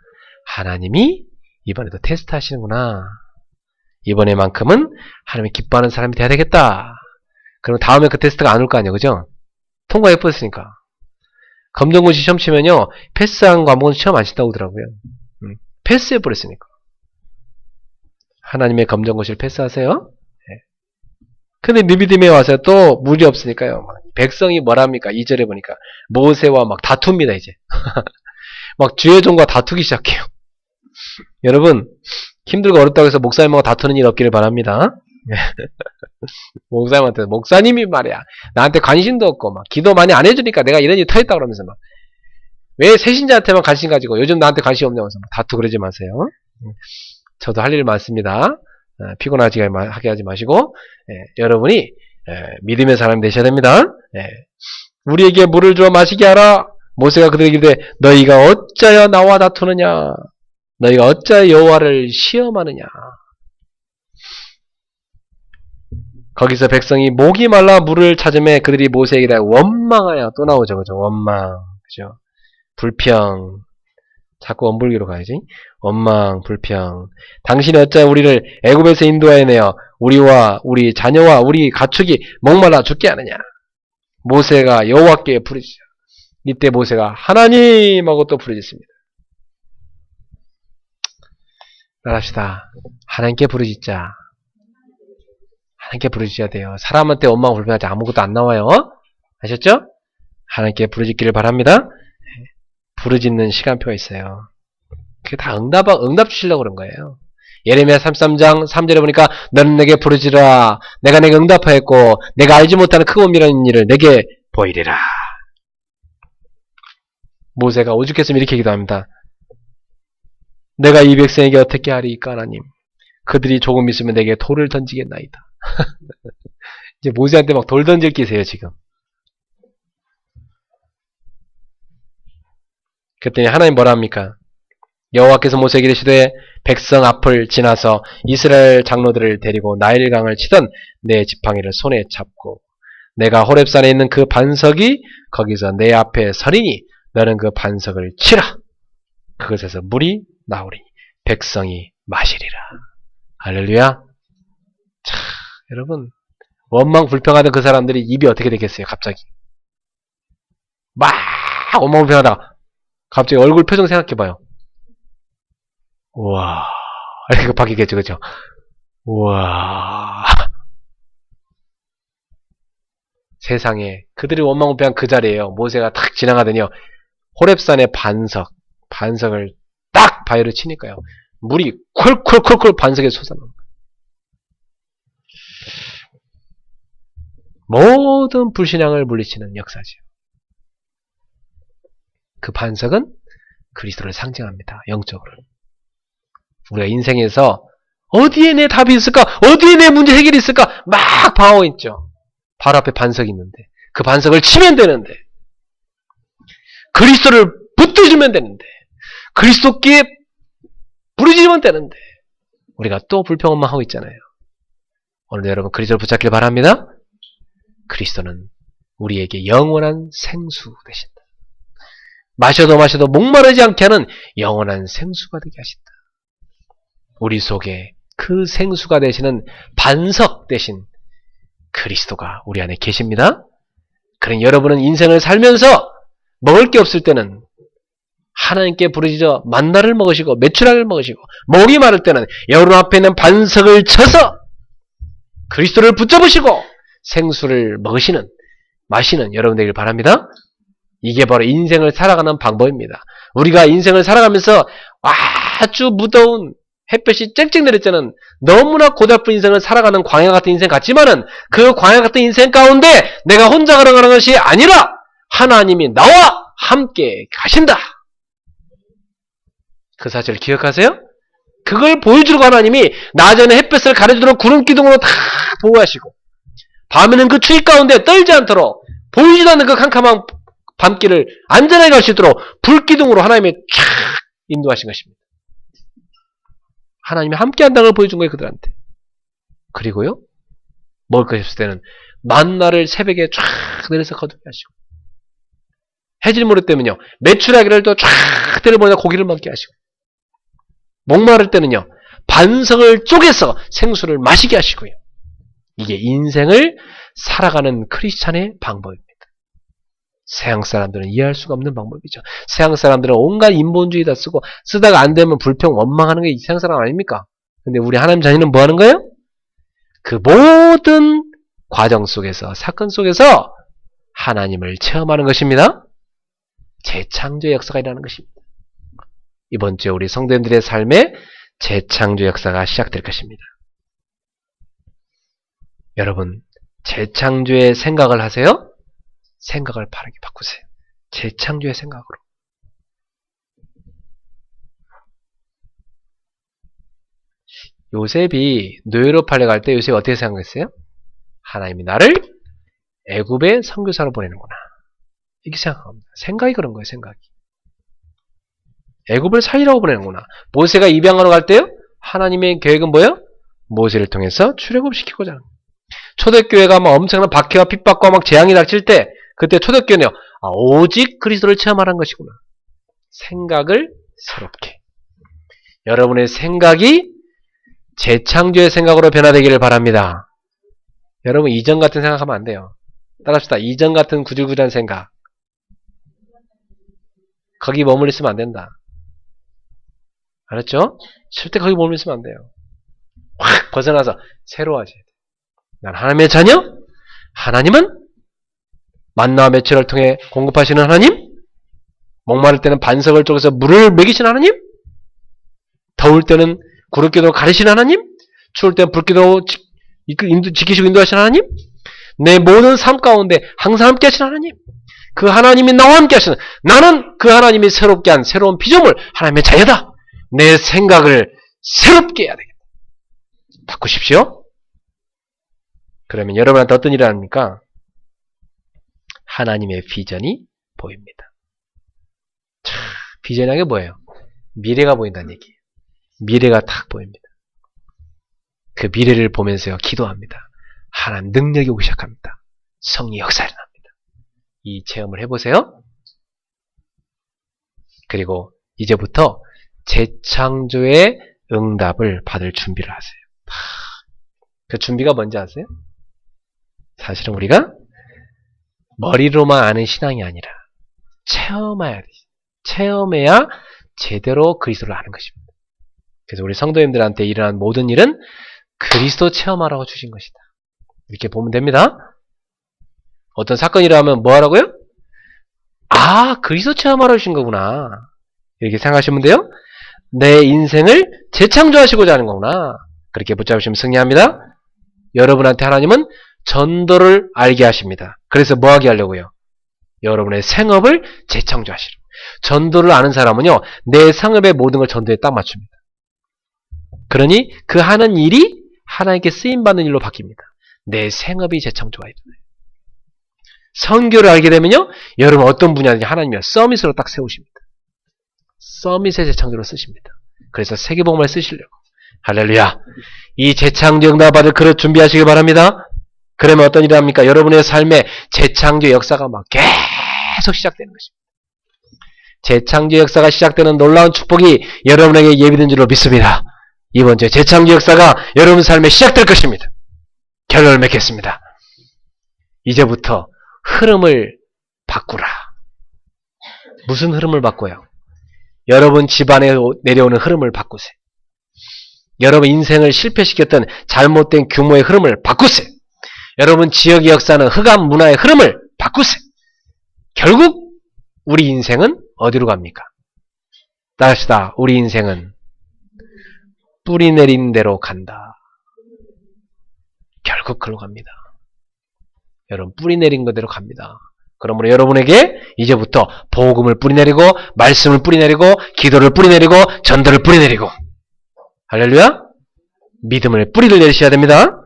하나님이 이번에도 테스트 하시는구나. 이번에만큼은 하나님이 기뻐하는 사람이 돼야 되겠다. 그럼 다음에 그 테스트가 안 올 거 아니에요, 그죠? 통과해버렸으니까. 검정고시 시험 치면요 패스한 과목은 시험 안 친다고 하더라고요. 패스해버렸으니까. 하나님의 검정고시를 패스하세요. 근데 느비딤에 와서 또 물이 없으니까요. 백성이 뭐랍니까? 2절에 보니까 모세와 막 다툽니다 이제. 막 주의 종과 다투기 시작해요. 여러분 힘들고 어렵다고 해서 목사님하고 다투는 일 없기를 바랍니다. 목사님한테 목사님이 말이야 나한테 관심도 없고 막 기도 많이 안 해주니까 내가 이런 일 터했다 그러면서 막 왜 새신자한테만 관심 가지고 요즘 나한테 관심 없냐고 해서 다투 그러지 마세요. 저도 할 일 많습니다. 피곤하게 하지 마시고 여러분이 믿음의 사람이 되셔야 됩니다. 우리에게 물을 주어 마시게 하라. 모세가 그들에게 이르되 너희가 어찌하여 나와 다투느냐 너희가 어찌하여 여호와를 시험하느냐. 거기서 백성이 목이 말라 물을 찾으매 그들이 모세에게 원망하여 또 나오죠. 그죠? 원망. 그죠? 불평. 자꾸 원불기로 가야지. 원망, 불평. 당신이 어찌하여 우리를 애굽에서 인도하여내어 우리와 우리 자녀와 우리 가축이 목말라 죽게 하느냐. 모세가 여호와께 부르짖어. 이때 모세가 하나님하고 또 부르짖습니다. 말합시다. 하나님께 부르짖자. 하나님께 부르짖어야 돼요. 사람한테 원망 불평하지 아무것도 안 나와요. 아셨죠? 하나님께 부르짖기를 바랍니다. 부르짖는 시간표가 있어요. 그게 다 응답 주시려고 그런 거예요. 예레미야 33장 3절에 보니까 너는 내게 부르짖으라. 내가 내게 응답하였고 내가 알지 못하는 크고 미련한 일을 내게 보이리라. 모세가 오죽했으면 이렇게 기도합니다. 내가 이 백성에게 어떻게 하리이까 하나님. 그들이 조금 있으면 내게 돌을 던지겠나이다. 이제 모세한테 막 돌 던질 기세요 지금. 그랬더니 하나님 뭐라 합니까? 여호와께서 모세에게 이르시되 백성 앞을 지나서 이스라엘 장로들을 데리고 나일강을 치던 내 지팡이를 손에 잡고 내가 호렙산에 있는 그 반석이 거기서 내 앞에 서리니 너는 그 반석을 치라. 그것에서 물이 나오리니 백성이 마시리라. 할렐루야. 자, 여러분 원망 불평하던 그 사람들이 입이 어떻게 되겠어요? 갑자기 막 원망불평하다가 갑자기 얼굴 표정 생각해봐요. 우와, 이거 바뀌겠죠, 그죠? 우와, 세상에 그들이 원망불평한 그 자리에요. 모세가 탁 지나가더니요, 호렙산의 반석을 딱 바위로 치니까요, 물이 콜콜콜콜 반석에 솟아나는 거예요. 모든 불신앙을 물리치는 역사죠. 그 반석은 그리스도를 상징합니다. 영적으로. 우리가 인생에서 어디에 내 답이 있을까? 어디에 내 문제 해결이 있을까? 막 방황하고 있죠. 바로 앞에 반석이 있는데 그 반석을 치면 되는데, 그리스도를 붙들면 되는데, 그리스도께 부르짖으면 되는데 우리가 또 불평만 하고 있잖아요. 오늘 여러분 그리스도를 붙잡길 바랍니다. 그리스도는 우리에게 영원한 생수 되신다. 마셔도 목마르지 않게 하는 영원한 생수가 되게 하신다. 우리 속에 그 생수가 되시는 반석 되신 그리스도가 우리 안에 계십니다. 그러니 여러분은 인생을 살면서 먹을 게 없을 때는 하나님께 부르짖어 만나를 먹으시고 메추라기를 먹으시고, 목이 마를 때는 여러분 앞에 있는 반석을 쳐서 그리스도를 붙잡으시고 생수를 마시는 여러분 되길 바랍니다. 이게 바로 인생을 살아가는 방법입니다. 우리가 인생을 살아가면서 아주 무더운 햇볕이 쨍쨍 내릴 때는 너무나 고달픈 인생을 살아가는 광야 같은 인생 같지만은, 그 광야 같은 인생 가운데 내가 혼자 걸어가는 것이 아니라 하나님이 나와 함께 가신다. 그 사실을 기억하세요? 그걸 보여주려고 하나님이 낮에는 햇볕을 가려주도록 구름 기둥으로 다 보호하시고, 밤에는 그 추위 가운데 떨지 않도록 보이지도 않는 그 캄캄한 밤길을 안전하게 갈 수 있도록 불기둥으로 하나님이 쫙 인도하신 것입니다. 하나님이 함께 한다는 걸 보여준 거예요, 그들한테. 그리고요, 먹을 것이 없을 때는 만나를 새벽에 쫙 내려서 거두게 하시고, 해질 모래 때문요, 메추라기를 또 쫙 때려보내서 고기를 먹게 하시고, 목마를 때는요, 반석을 쪼개서 생수를 마시게 하시고요. 이게 인생을 살아가는 크리스찬의 방법입니다. 서양 사람들은 이해할 수가 없는 방법이죠. 서양 사람들은 온갖 인본주의 다 쓰다가 안 되면 불평, 원망하는 게 서양 사람 아닙니까? 근데 우리 하나님 자녀는 뭐 하는 거예요? 그 모든 과정 속에서, 사건 속에서 하나님을 체험하는 것입니다. 재창조의 역사가 일어나는 것입니다. 이번 주에 우리 성도님들의 삶에 재창조 역사가 시작될 것입니다. 여러분, 재창조의 생각을 하세요? 생각을 바르게 바꾸세요. 재창조의 생각으로. 요셉이 노예로 팔려갈 때 요셉이 어떻게 생각했어요? 하나님이 나를 애굽의 선교사로 보내는구나. 이렇게 생각합니다. 생각이 그런 거예요, 생각이. 애굽을 살리라고 보내는구나. 모세가 입양하러 갈 때요, 하나님의 계획은 뭐예요? 모세를 통해서 출애굽시키고자 하는 거예요. 초대교회가 막 엄청난 박해와 핍박과 막 재앙이 닥칠 때, 그때 초대교회는요, 오직 그리스도를 체험하라는 것이구나. 생각을 새롭게. 여러분의 생각이 재창조의 생각으로 변화되기를 바랍니다. 여러분, 이전 같은 생각하면 안 돼요. 따라합시다. 이전 같은 구질구질한 생각. 거기 머물러 있으면 안 된다. 알았죠? 절대 거기 머물러 있으면 안 돼요. 확 벗어나서 새로 하셔야 돼요. 난 하나님의 자녀? 하나님은 만나와 메추라를 통해 공급하시는 하나님? 목마를 때는 반석을 쪼개서 물을 먹이시는 하나님? 더울 때는 구름기둥으로 가르시는 하나님? 추울 때는 불기둥으로 지키시고 인도하시는 하나님? 내 모든 삶 가운데 항상 함께 하시는 하나님? 그 하나님이 나와 함께 하시는, 나는 그 하나님이 새롭게 한 새로운 피조물, 하나님의 자녀다. 내 생각을 새롭게 해야 되겠다. 바꾸십시오. 그러면 여러분한테 어떤 일을 합니까? 하나님의 비전이 보입니다. 비전이라는 게 뭐예요? 미래가 보인다는 얘기예요. 미래가 탁 보입니다. 그 미래를 보면서요, 기도합니다. 하나님 능력이 오기 시작합니다. 성령 역사가 일어납니다. 이 체험을 해보세요. 그리고 이제부터 재창조의 응답을 받을 준비를 하세요. 그 준비가 뭔지 아세요? 사실은 우리가 머리로만 아는 신앙이 아니라 체험해야 돼. 체험해야 제대로 그리스도를 아는 것입니다. 그래서 우리 성도님들한테 일어난 모든 일은 그리스도 체험하라고 주신 것이다. 이렇게 보면 됩니다. 어떤 사건이 일어나면 뭐 하라고요? 아, 그리스도 체험하라고 주신 거구나. 이렇게 생각하시면 돼요. 내 인생을 재창조하시고자 하는 거구나. 그렇게 붙잡으시면 승리합니다. 여러분한테 하나님은 전도를 알게 하십니다. 그래서 뭐 하게 하려고요? 여러분의 생업을 재창조하시려고. 전도를 아는 사람은요, 내 생업의 모든 걸 전도에 딱 맞춥니다. 그러니 그 하는 일이 하나님께 쓰임받는 일로 바뀝니다. 내 생업이 재창조가 일어나요. 선교를 알게 되면요, 여러분 어떤 분야든지 하나님이 서밋으로 딱 세우십니다. 서밋의 재창조로 쓰십니다. 그래서 세계복음을 쓰시려고. 할렐루야. 이 재창조 응답받을 그릇 준비하시기 바랍니다. 그러면 어떤 일이 합니까? 여러분의 삶에 재창조 역사가 막 계속 시작되는 것입니다. 재창조 역사가 시작되는 놀라운 축복이 여러분에게 예비된 줄로 믿습니다. 이번 주에 재창조 역사가 여러분 삶에 시작될 것입니다. 결론을 맺겠습니다. 이제부터 흐름을 바꾸라. 무슨 흐름을 바꿔요? 여러분 집안에 내려오는 흐름을 바꾸세요. 여러분 인생을 실패시켰던 잘못된 규모의 흐름을 바꾸세요. 여러분 지역의 역사는 흑암 문화의 흐름을 바꾸세요. 결국 우리 인생은 어디로 갑니까? 따라합시다. 우리 인생은 뿌리 내린 대로 간다. 결국 그로 갑니다. 여러분 뿌리 내린 그대로 갑니다. 그러므로 여러분에게 이제부터 복음을 뿌리내리고 말씀을 뿌리내리고 기도를 뿌리내리고 전도를 뿌리내리고 할렐루야? 믿음을 뿌리를 내리셔야 됩니다.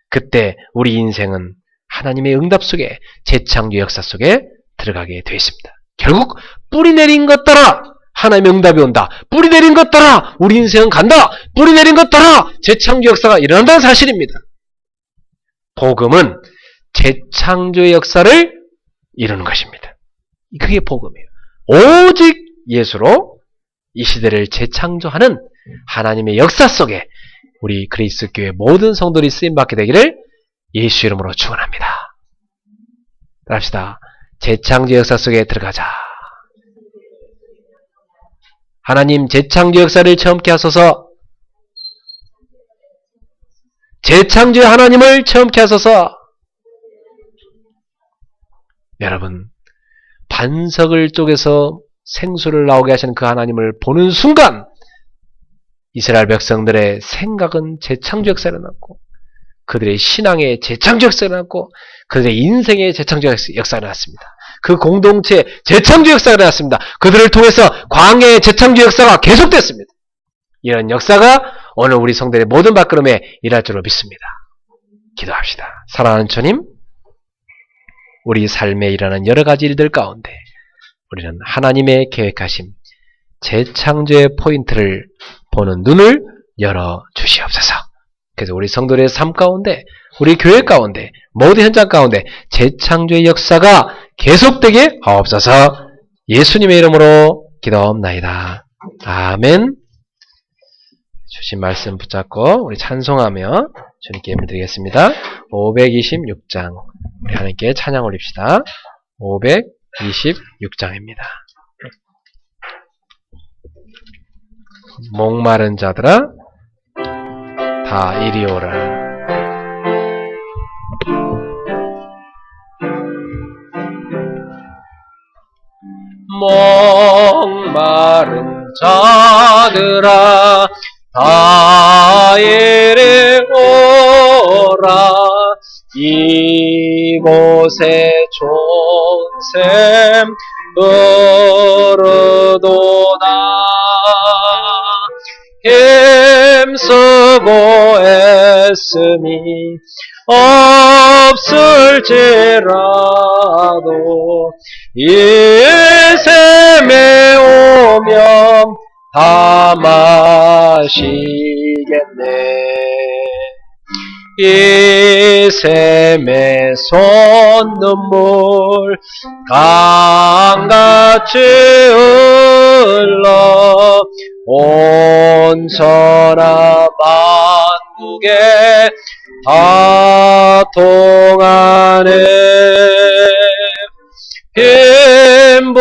그때 우리 인생은 하나님의 응답 속에 재창조 역사 속에 들어가게 되어 있습니다. 결국 뿌리 내린 것 따라 하나님의 응답이 온다. 뿌리 내린 것 따라 우리 인생은 간다. 뿌리 내린 것 따라 재창조 역사가 일어난다는 사실입니다. 복음은 재창조의 역사를 이루는 것입니다. 그게 복음이에요. 오직 예수로 이 시대를 재창조하는 하나님의 역사 속에 우리 그리스도 교회 모든 성도들이 쓰임받게 되기를 예수 이름으로 축원합니다. 따라합시다. 재창조 역사 속에 들어가자. 하나님 재창조 역사를 체험케 하소서. 재창조의 하나님을 체험케 하소서. 여러분 반석을 쪼개서 생수를 나오게 하시는 그 하나님을 보는 순간 이스라엘 백성들의 생각은 재창조 역사가 일어났고 그들의 신앙의 재창조 역사가 일어났고 그들의 인생의 재창조 역사가 일어났습니다. 그 공동체 재창조 역사가 일어났습니다. 그들을 통해서 광야의 재창조 역사가 계속됐습니다. 이런 역사가 오늘 우리 성도의 모든 발걸음에 일할 줄로 믿습니다. 기도합시다. 사랑하는 주님, 우리 삶에 일어나는 여러 가지 일들 가운데 우리는 하나님의 계획하신 재창조의 포인트를 보는 눈을 열어 주시옵소서. 그래서 우리 성도들의 삶 가운데, 우리 교회 가운데, 모든 현장 가운데 재창조의 역사가 계속되게 하옵소서. 예수님의 이름으로 기도옵나이다. 아멘. 주신 말씀 붙잡고 우리 찬송하며 주님께 예물 드리겠습니다. 526장 우리 하나님께 찬양 올립시다. 526장입니다. 목마른 자들아 다 이리 오라. 목마른 자들아 다 이리 오라. 이곳에 존샘 흐르도다. 힘쓰고 애쓰니 없을지라도 이 샘에 오면 다 마시겠네. 이 샘에 솟는 눈물 강같이 흘러 온 천하 만국에 다 통하네. 빈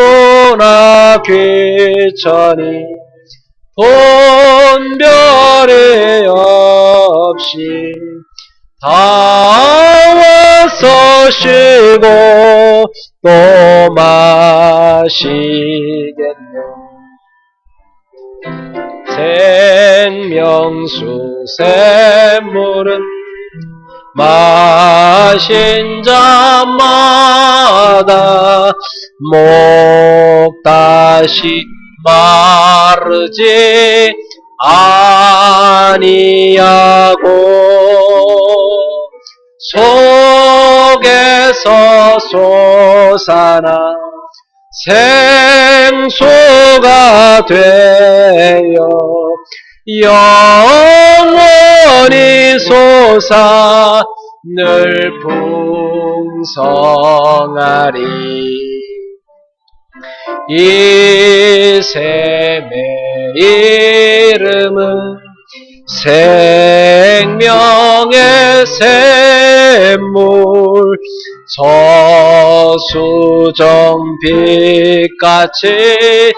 보나 귀천이 돈별이 없이 다 와서 쉬고 또 마시겠네. 생명수 샘물은 마신 자마다 목 다시 마르지 아니하고 속에서 솟아나 생수가 되어 영원히 솟아 늘 풍성하리. 이 샘의 이름은 생명의 샘물, 서수정빛같이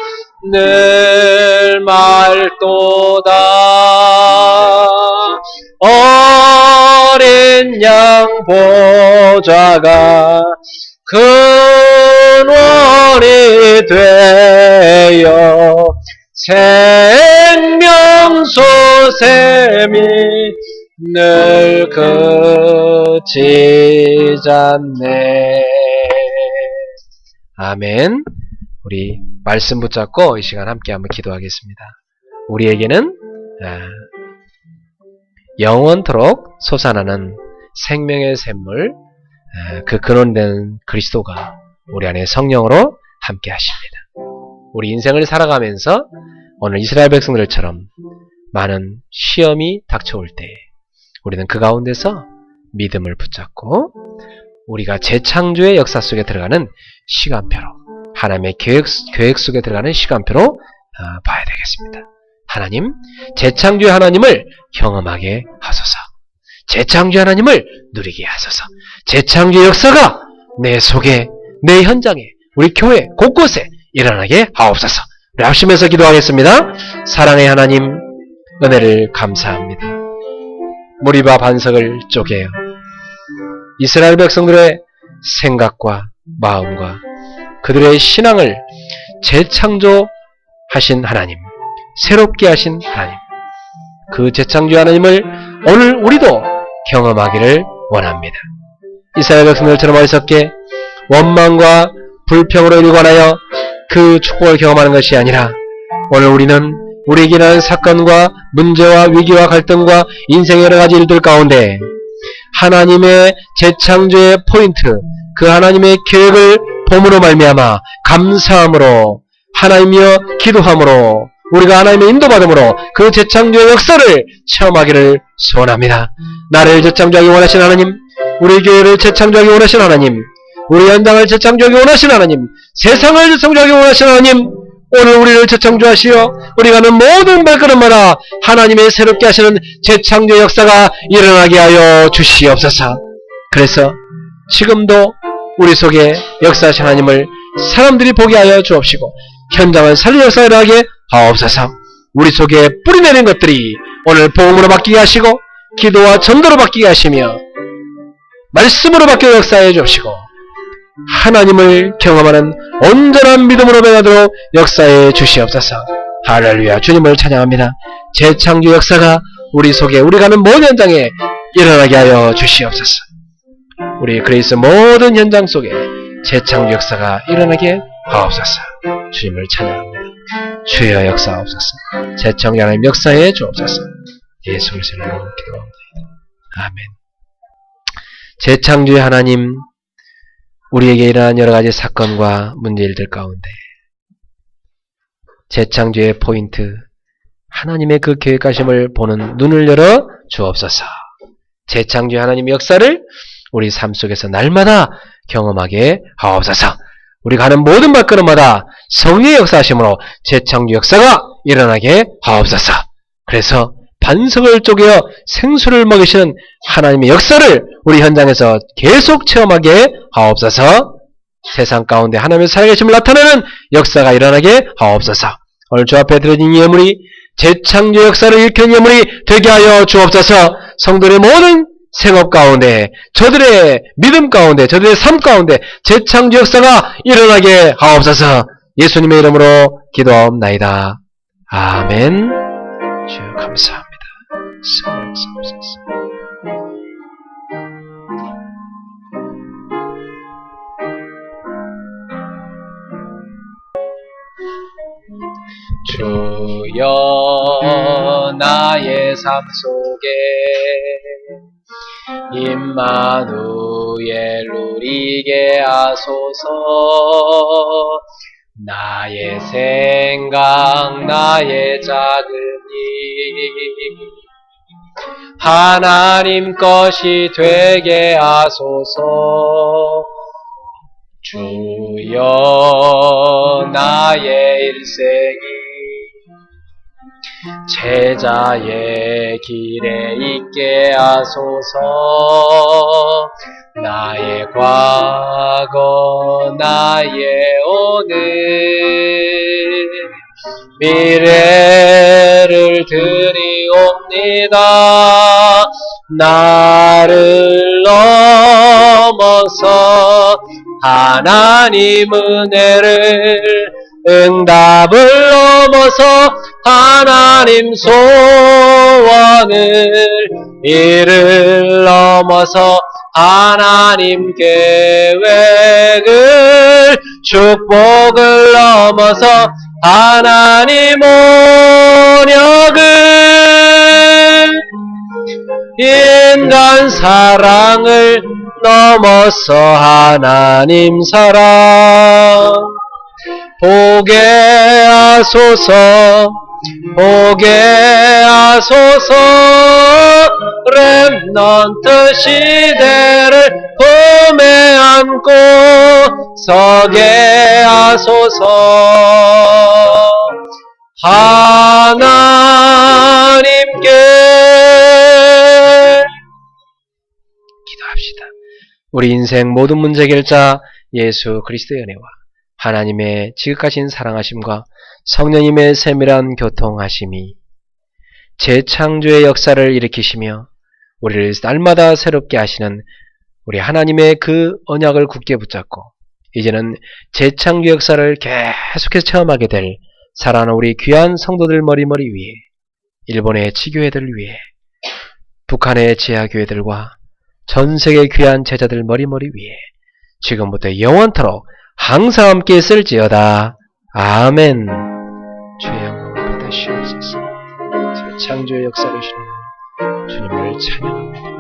늘 맑도다. 어린 양 보좌가 근원이 되어 생명수 샘이 늘 그치지 않네. 아멘. 우리 말씀 붙잡고 이 시간 함께 한번 기도하겠습니다. 우리에게는 영원토록 솟아나는 생명의 샘물, 그 근원된 그리스도가 우리 안에 성령으로 함께 하십니다. 우리 인생을 살아가면서 오늘 이스라엘 백성들처럼 많은 시험이 닥쳐올 때 우리는 그 가운데서 믿음을 붙잡고 우리가 재창조의 역사 속에 들어가는 시간표로, 하나님의 계획 속에 들어가는 시간표로 봐야 되겠습니다. 하나님, 재창조의 하나님을 경험하게 하소서. 재창조의 하나님을 누리게 하소서. 재창조의 역사가 내 속에, 내 현장에, 우리 교회 곳곳에 일어나게 하옵소서. 우리 합심해서 기도하겠습니다. 사랑의 하나님, 은혜를 감사합니다. 무리바 반석을 쪼개어 이스라엘 백성들의 생각과 마음과 그들의 신앙을 재창조하신 하나님, 새롭게 하신 하나님, 그 재창조 하나님을 오늘 우리도 경험하기를 원합니다. 이스라엘 백성들처럼 어리석게 원망과 불평으로 일관하여 그 축복을 경험하는 것이 아니라 오늘 우리는 우리에게 일어나는 사건과 문제와 위기와 갈등과 인생의 여러 가지 일들 가운데 하나님의 재창조의 포인트, 그 하나님의 계획을 봄으로 말미암아 감사함으로 하나님이여 기도함으로 우리가 하나님의 인도받음으로 그 재창조의 역사를 체험하기를 소원합니다. 나를 재창조하기 원하신 하나님, 우리 교회를 재창조하기 원하신 하나님, 우리 현장을 재창조하기 원하신 하나님, 세상을 재창조하기 원하신 하나님, 오늘 우리를 재창조하시어 우리가 하는 모든 발걸음마다 하나님의 새롭게 하시는 재창조 역사가 일어나게 하여 주시옵소서. 그래서 지금도 우리 속에 역사하신 하나님을 사람들이 보게 하여 주옵시고 현장을 살리는 역사를 일어나게 하옵소서. 우리 속에 뿌리내린 것들이 오늘 복음으로 바뀌게 하시고 기도와 전도로 바뀌게 하시며 말씀으로 바뀌어 역사해 주옵시고 하나님을 경험하는 온전한 믿음으로 변하도록 역사해 주시옵소서. 할렐루야. 주님을 찬양합니다. 재창조 역사가 우리 속에 우리가 하는 모든 현장에 일어나게 하여 주시옵소서. 우리 그리스 모든 현장 속에 재창조 역사가 일어나게 하옵소서. 주님을 찬양합니다. 주여 역사하옵소서. 재창조 하나님 역사해 주옵소서. 예수 그리스도로 기도합니다. 아멘. 재창조의 하나님, 우리에게 일어난 여러가지 사건과 문제일들 가운데 재창조의 포인트, 하나님의 그 계획하심을 보는 눈을 열어 주옵소서. 재창조의 하나님의 역사를 우리 삶 속에서 날마다 경험하게 하옵소서. 우리가 하는 모든 발걸음마다 성령의 역사하심으로 재창조 역사가 일어나게 하옵소서. 그래서 반석을 쪼개어 생수를 먹이시는 하나님의 역사를 우리 현장에서 계속 체험하게 하옵소서. 세상 가운데 하나님의 살아계심을 나타내는 역사가 일어나게 하옵소서. 오늘 주 앞에 드려진 예물이 재창조 역사를 일으키는 예물이 되게 하여 주옵소서. 성도의 모든 생업 가운데, 저들의 믿음 가운데, 저들의 삶 가운데 재창조 역사가 일어나게 하옵소서. 예수님의 이름으로 기도하옵나이다. 아멘. 주여 감사합니다. 주여 나의 삶 속에 임마누엘 누리게 하소서. 나의 생각 나의 작은 일 하나님 것이 되게 하소서. 주여 나의 일생이 제자의 길에 있게 하소서. 나의 과거 나의 오늘 미래를 드리옵니다. 나를 넘어서 하나님 은혜를 응답을 넘어서 하나님 소원을 이를 넘어서 하나님 계획을 축복을 넘어서 하나님 온역을 인간 사랑을 넘어서 하나님 사랑 보게 하소서. 보게 하소서. 렘넌트 시대를 품에 안고 서게 하소서. 하나님께 기도합시다. 우리 인생 모든 문제 해결자 예수 그리스도의 은혜와 하나님의 지극하신 사랑하심과 성령님의 세밀한 교통하심이 재창조의 역사를 일으키시며 우리를 날마다 새롭게 하시는 우리 하나님의 그 언약을 굳게 붙잡고 이제는 재창조 역사를 계속해서 체험하게 될 사랑하는 우리 귀한 성도들 머리머리 위에, 일본의 지교회들을 위해, 북한의 지하교회들과 전세계 귀한 제자들 머리머리 위에 지금부터 영원토록 항상 함께 있을지어다. 아멘. 주의 영광을 받으시옵소서. 재창조의 역사를 이루시는 주님을 찬양합니다.